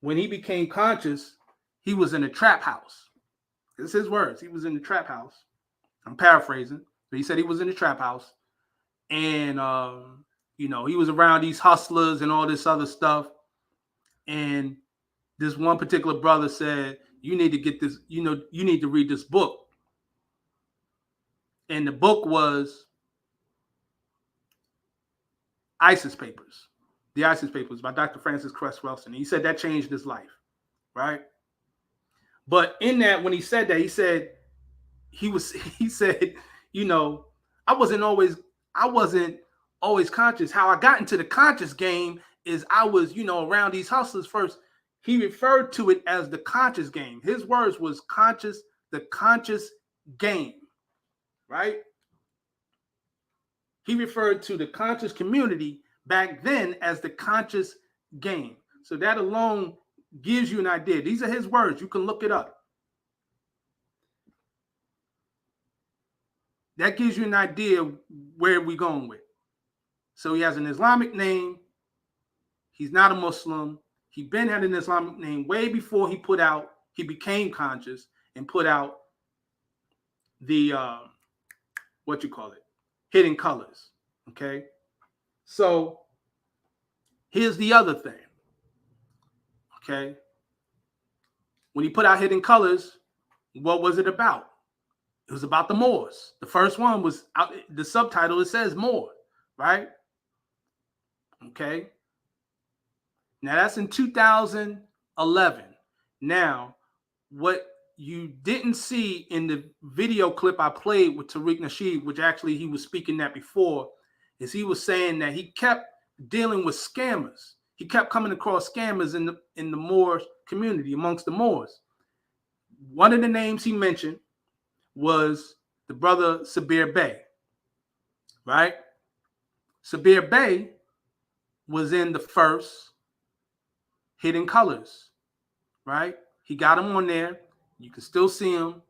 when he became conscious, he was in a trap house. It's his words. He was in the trap house. I'm paraphrasing, but he said he was in the trap house. And, he was around these hustlers and all this other stuff. And this one particular brother said, you need to get this, you need to read this book. And the book was ISIS Papers. The ISIS Papers by Dr. Francis Cress Welsing. He said that changed his life, right? But in that, when he said that, he said, I wasn't always conscious. How I got into the conscious game is I was, around these hustlers first. He referred to it as the conscious game. His words was the conscious game, right? He referred to the conscious community back then as the conscious game. So that alone gives you an idea. These are his words. You can look it up. That gives you an idea where we're going with. So he has an Islamic name. He's not a Muslim. He had an Islamic name way before he became conscious and put out the, Hidden Colors. Okay. So here's the other thing. Okay. When he put out Hidden Colors, what was it about? It was about the Moors. The first one was out, the subtitle, it says Moor, right? Okay. Now that's in 2011. Now, what you didn't see in the video clip I played with Tariq Nasheed, which actually he was speaking that before, is he was saying that he kept dealing with scammers. He kept coming across scammers in the Moor community, amongst the Moors. One of the names he mentioned was the brother Sabir Bey, right? Sabir Bey was in the first Hidden Colors, right? He got him on there. You can still see him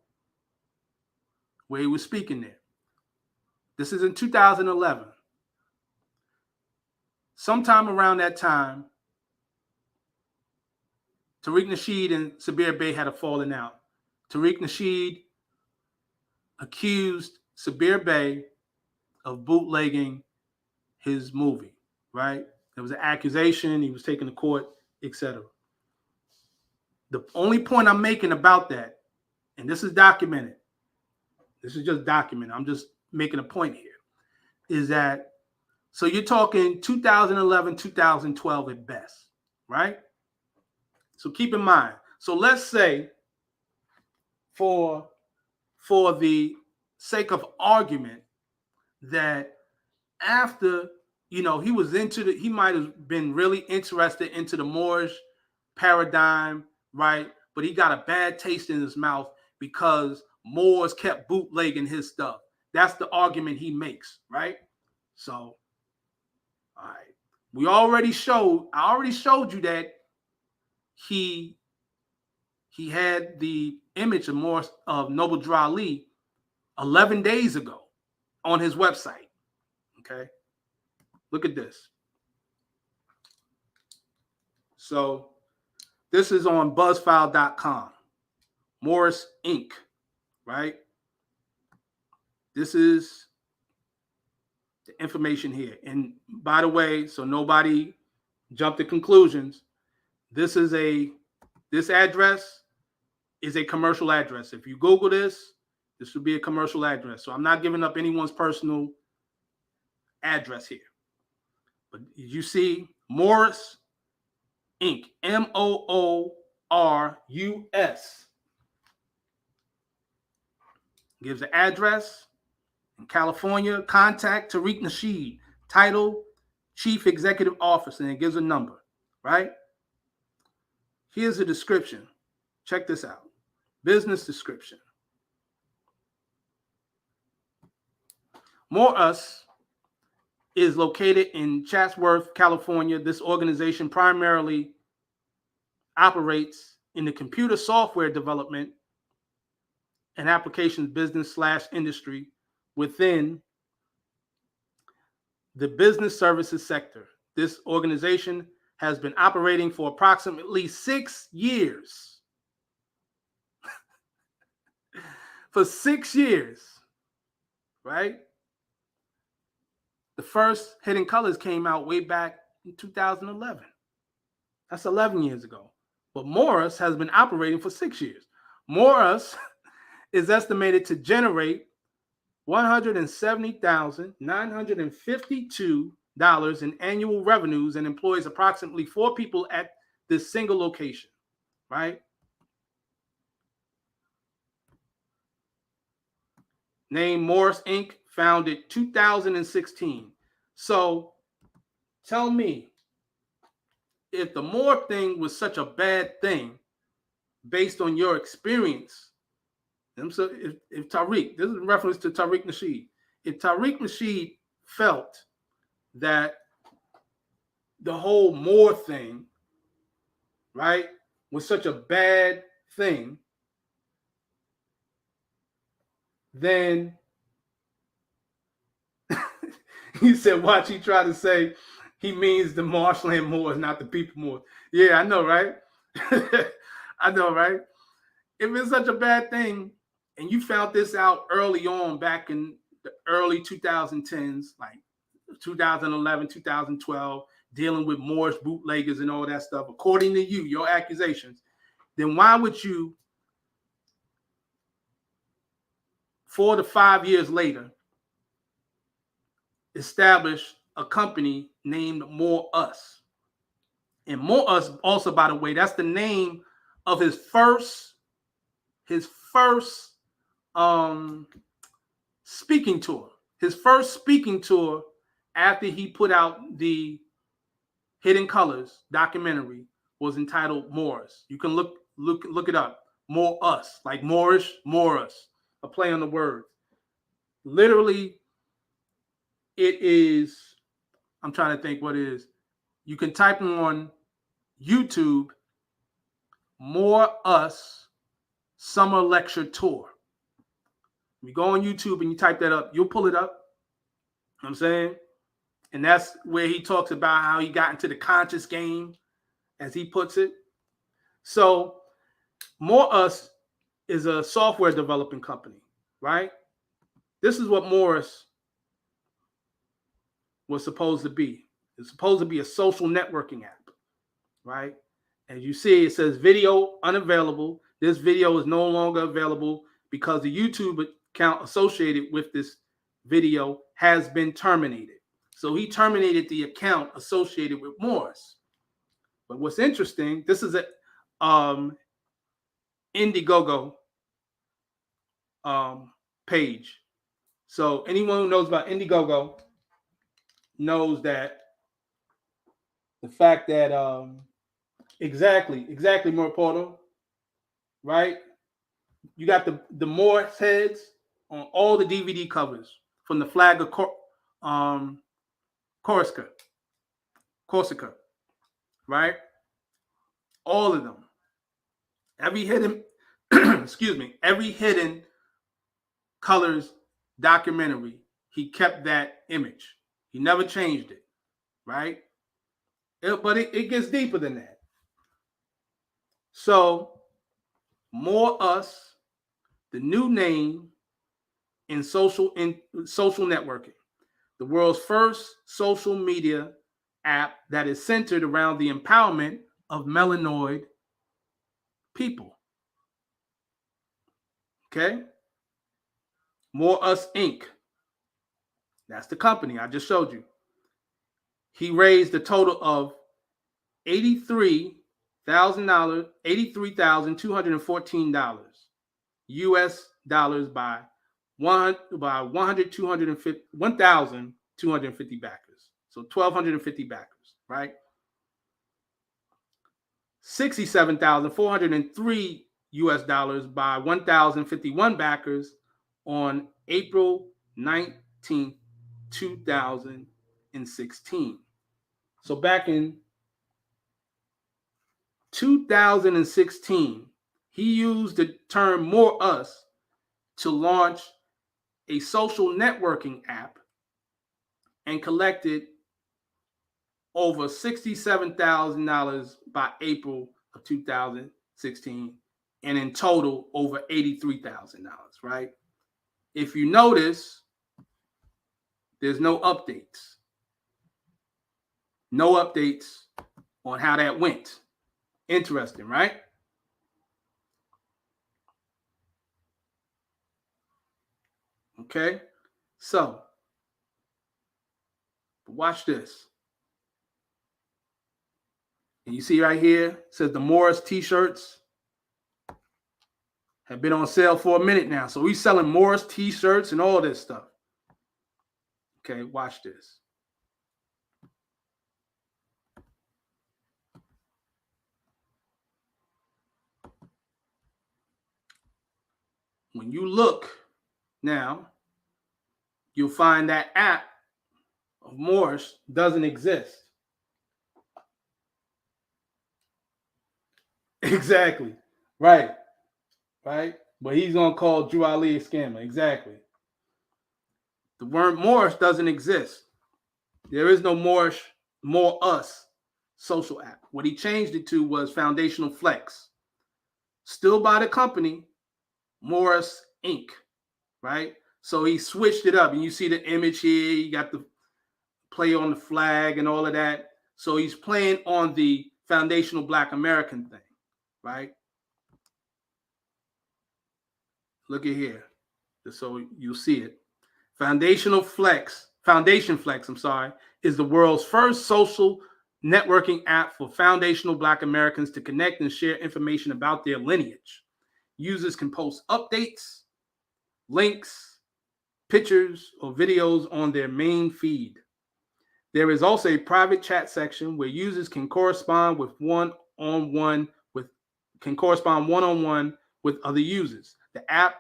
where he was speaking there. This is in 2011. Sometime around that time, Tariq Nasheed and Sabir Bey had a falling out. Tariq Nasheed accused Sabir Bey of bootlegging his movie, right? There was an accusation. He was taken to court, etc. The only point I'm making about that, and this is documented, this is just documented, I'm just making a point here, is that, so you're talking 2011, 2012 at best, right? So keep in mind. So let's say, for the sake of argument, that after, he might have been really interested into the Moorish paradigm, right? But he got a bad taste in his mouth because Moors kept bootlegging his stuff. That's the argument he makes, right? So, all right. I already showed you that he had the image of Noble Drew Ali 11 days ago on his website. Okay. Look at this. So this is on buzzfile.com. Moorish Inc. Right? This is the information here. And by the way, so nobody jump to conclusions, this address is a commercial address. If you Google this would be a commercial address. So I'm not giving up anyone's personal address here. But you see Moorish Inc. Moorus gives an address in California. Contact Tariq Nasheed, title Chief Executive Officer, and it gives a number, right? Here's the description. Check this out. Business description. MOORS is located in Chatsworth, California. This organization primarily operates in the computer software development and applications business / industry within the business services sector. This organization has been operating for approximately 6 years. For 6 years, right? The first Hidden Colors came out way back in 2011. That's 11 years ago. But MOORS has been operating for 6 years. MOORS is estimated to generate $170,952 in annual revenues and employs approximately 4 people at this single location, right? Name MOORS Inc., founded 2016. So tell me, if the Moor thing was such a bad thing, based on your experience, so if Tariq, this is in reference to Tariq Nasheed, if Tariq Nasheed felt that the whole Moor thing, right, was such a bad thing, then he said, watch, he tried to say he means the marshland Moors, not the people Moors. Yeah, I know, right? I know, right? If it's such a bad thing, and you found this out early on, back in the early 2010s, like 2011, 2012, dealing with Moorish bootleggers and all that stuff, according to you, your accusations, then why would you, 4 to 5 years later, establish a company named MOORS? And MOORS, also, by the way, that's the name of his first speaking tour. His first speaking tour after he put out the Hidden Colors documentary was entitled MOORS. You can look it up. MOORS, like Moorish, MOORS, a play on the words. Literally, it is, I'm trying to think what it is. You can type on YouTube, MOORS Summer Lecture Tour. You go on YouTube and you type that up, you'll pull it up. You know what I'm saying? And that's where he talks about how he got into the conscious game, as he puts it. So MOORS is a software developing company, right? This is what MOORS was supposed to be. It's supposed to be a social networking app, right? As you see, it says video unavailable. This video is no longer available because the YouTube account associated with this video has been terminated. So he terminated the account associated with MOORS. But what's interesting, this is a Indiegogo page. So anyone who knows about Indiegogo knows that the fact that exactly Moor Portal, right? You got the Moor heads on all the DVD covers from the flag of Corsica, right? All of them. Every hidden, every Hidden Colors documentary, he kept that image. He never changed it, right? But it gets deeper than that. So, MOORS, the new name in social networking, the world's first social media app that is centered around the empowerment of melanoid people. Okay? MOORS Inc. That's the company I just showed you. He raised a total of $83,214 US dollars by 1,250 backers. So 1,250 backers, right? $67,403 US dollars by 1,051 backers on April 19th, 2016. So back in 2016, he used the term MOORS to launch a social networking app and collected over $67,000 by April of 2016, and in total over $83,000, right? If you notice, there's no updates. No updates on how that went. Interesting, right? Okay, so watch this. And you see right here, it says the Moorish t-shirts have been on sale for a minute now. So we're selling Moorish t-shirts and all this stuff. Okay, watch this. When you look now, you'll find that app of Moorish doesn't exist. Exactly. Right. Right. But he's going to call Drew Ali a scammer. Exactly. The word Moorish doesn't exist. There is no Moorish, MOORS social app. What he changed it to was Foundational Flex. Still by the company, MOORS Inc. Right? So he switched it up. And you see the image here. You got the play on the flag and all of that. So he's playing on the foundational Black American thing. Right? Look at here. So you'll see it. Foundation Flex, is the world's first social networking app for foundational Black Americans to connect and share information about their lineage. Users can post updates, links, pictures, or videos on their main feed. There is also a private chat section where users can correspond one-on-one with other users. The app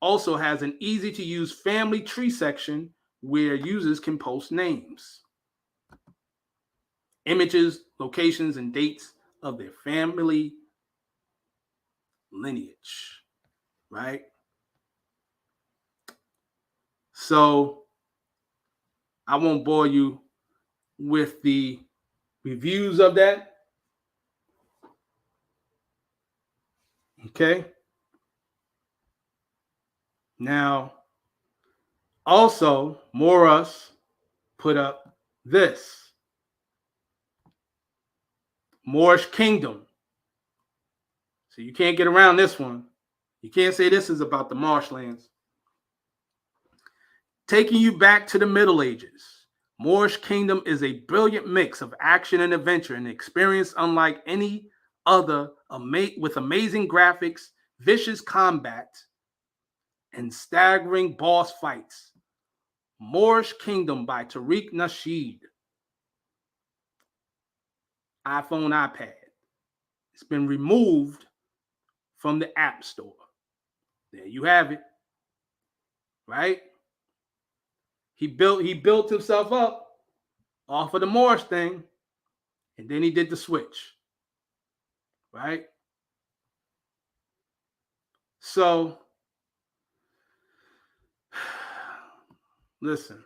also has an easy-to-use family tree section where users can post names, images, locations, and dates of their family lineage, right? So I won't bore you with the reviews of that. Okay. Now, also, MOORS put up this. Moorish Kingdom. So you can't get around this one. You can't say this is about the marshlands. Taking you back to the Middle Ages, Moorish Kingdom is a brilliant mix of action and adventure, an experience unlike any other, with amazing graphics, vicious combat, and staggering boss fights. Moorish Kingdom by Tariq Nasheed. iPhone, iPad. It's been removed from the App Store. There you have it. Right? He built himself up off of the Moorish thing, and then he did the switch. Right? So, listen.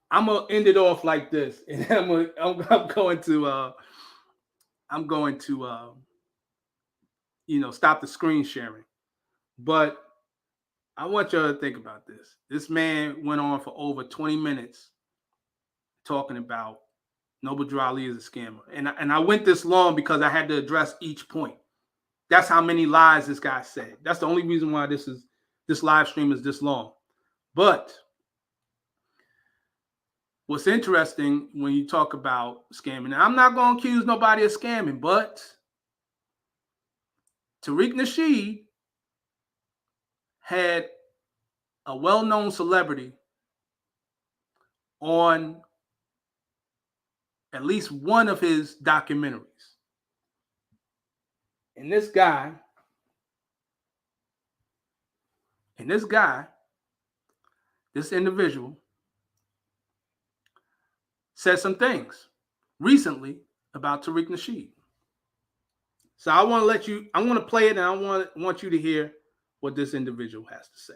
I'm gonna end it off like this, and I'm going to stop the screen sharing. But I want y'all to think about this. This man went on for over 20 minutes talking about Noble Drew Ali is a scammer, and I went this long because I had to address each point. That's how many lies this guy said. That's the only reason why this live stream is this long. But what's interesting when you talk about scamming, and I'm not going to accuse nobody of scamming, but Tariq Nasheed had a well-known celebrity on at least one of his documentaries. And this guy, this individual, said some things recently about Tariq Nasheed. So I want to I'm going to play it, and I want you to hear what this individual has to say.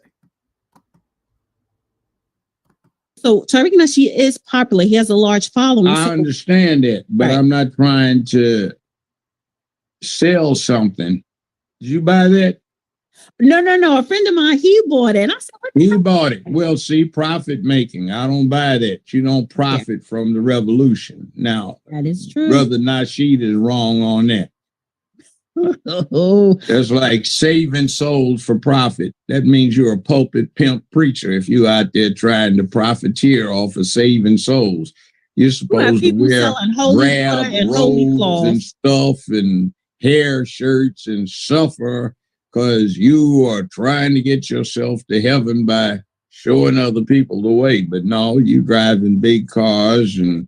So Tariq Nasheed is popular. He has a large following. I understand it, but right. I'm not trying to sell something. Did you buy that? No. A friend of mine, he bought it. And I said, he bought it. Well, see, profit making. I don't buy that. You don't profit from the revolution. Now, that is true. Brother Nasheed is wrong on that. That's like saving souls for profit. That means you're a pulpit pimp preacher if you out there trying to profiteer off of saving souls. You're supposed to wear drab robes and stuff and hair shirts and suffer because you are trying to get yourself to heaven by showing other people the way. But no, you driving big cars and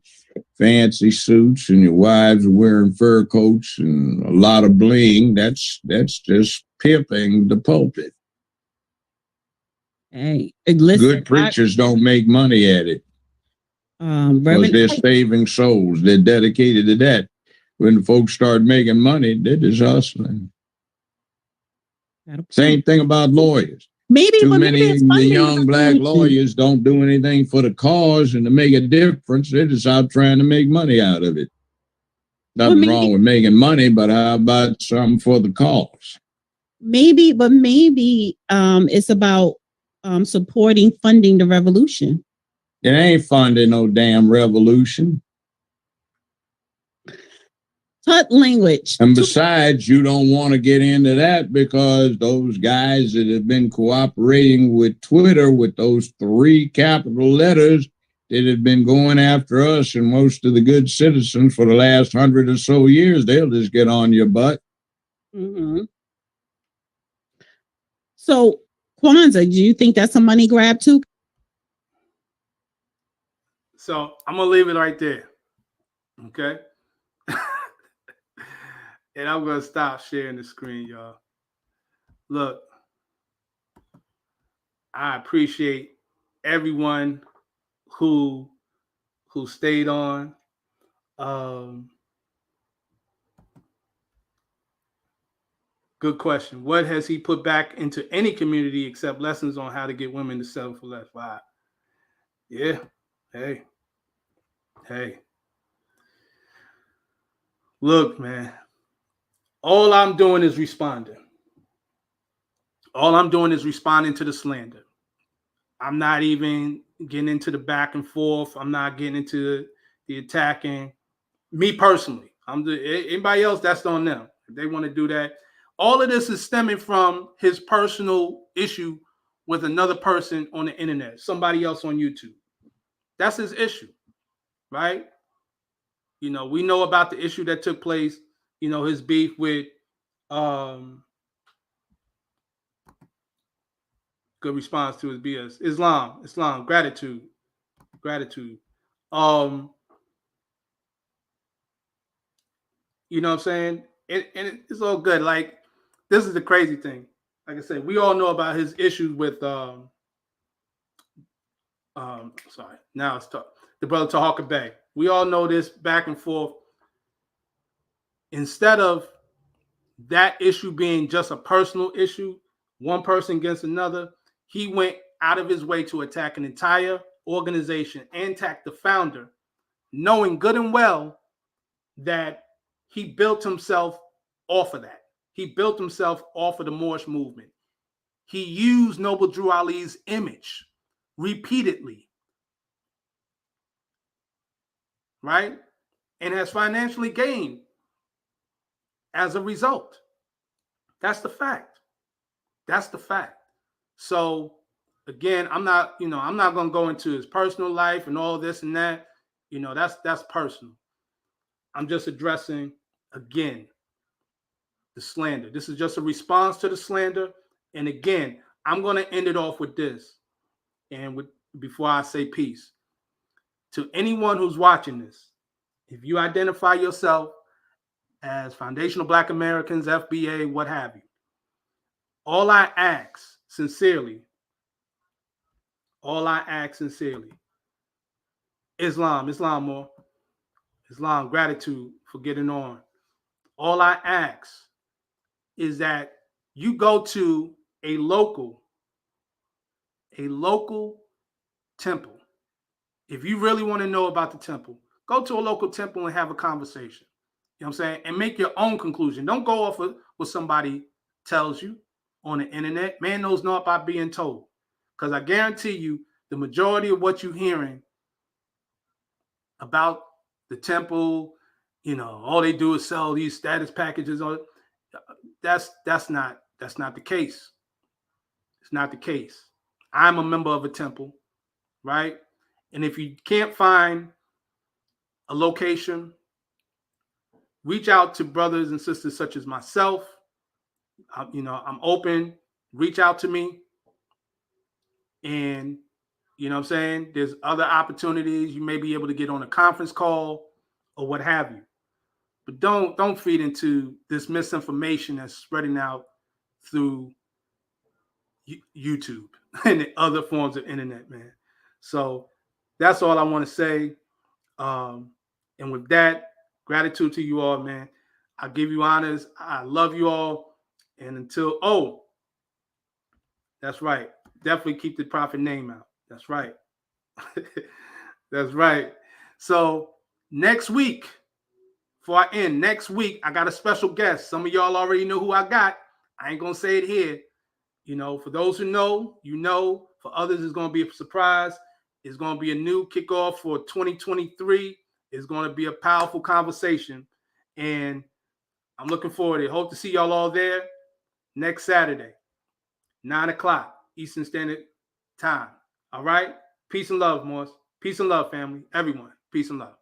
fancy suits, and your wives are wearing fur coats and a lot of bling. That's just pimping the pulpit. Hey, listen, good preachers don't make money at it because they're saving souls. They're dedicated to that. When the folks start making money, they're just hustling. Same thing about lawyers. Maybe too many of the young black lawyers don't do anything for the cause and to make a difference. They're just out trying to make money out of it. Nothing wrong with making money, but how about something for the cause? Maybe it's about funding the revolution. It ain't funding no damn revolution. Tut language. And besides, you don't want to get into that because those guys that have been cooperating with Twitter with those 3 capital letters that have been going after us and most of the good citizens for the last 100 or so years, they'll just get on your butt. Mm-hmm. So, Kwanzaa, do you think that's a money grab too? So I'm going to leave it right there. Okay. And I'm going to stop sharing the screen, y'all. Look, I appreciate everyone who stayed on. Good question. What has he put back into any community except lessons on how to get women to settle for less? Wow. Yeah. Hey. Look, man. All I'm doing is responding. All I'm doing is responding to the slander. I'm not even getting into the back and forth. I'm not getting into the attacking. Me personally, anybody else, that's on them. If they want to do that. All of this is stemming from his personal issue with another person on the internet, somebody else on YouTube. That's his issue, right? You know, we know about the issue that took place, you know, his beef with good response to his BS. Islam, gratitude. You know what I'm saying? It's all good. Like, this is the crazy thing. Like I said, we all know about his issues with the brother Tahaka Bay. We all know this back and forth. Instead of that issue being just a personal issue, one person against another, he went out of his way to attack an entire organization and attack the founder, knowing good and well that he built himself off of that. He built himself off of the Moorish movement. He used Noble Drew Ali's image repeatedly, right? And has financially gained as a result. That's the fact. So again, I'm not going to go into his personal life and all this and that. You know, that's personal. I'm just addressing, again, the slander. This is just a response to the slander. And again, I'm going to end it off with this. And before I say peace, to anyone who's watching this, If you identify yourself as foundational Black Americans, FBA, what have you, all I ask sincerely, Islam more, Islam, gratitude for getting on. All I ask is that you go to a local temple. If you really want to know about the temple, go to a local temple and have a conversation. You know what I'm saying? And make your own conclusion. Don't go off of what somebody tells you on the internet. Man knows not by being told. Because I guarantee you, the majority of what you're hearing about the temple, all they do is sell these status packages. That's not the case. It's not the case. I'm a member of a temple, right? And if you can't find a location, reach out to brothers and sisters such as myself. I'm open. Reach out to me. And, you know what I'm saying? There's other opportunities. You may be able to get on a conference call or what have you. But don't feed into this misinformation that's spreading out through YouTube and other forms of internet, man. So that's all I want to say. And with that, gratitude to you all, man. I give you honors. I love you all. And until, that's right. Definitely keep the prophet name out. That's right. That's right. So next week, before I end, next week, I got a special guest. Some of y'all already know who I got. I ain't going to say it here. For those who know, for others, it's going to be a surprise. It's going to be a new kickoff for 2023. It's going to be a powerful conversation. And I'm looking forward to it. Hope to see y'all all there next Saturday, 9:00 Eastern Standard Time. All right? Peace and love, Moors. Peace and love, family. Everyone. Peace and love.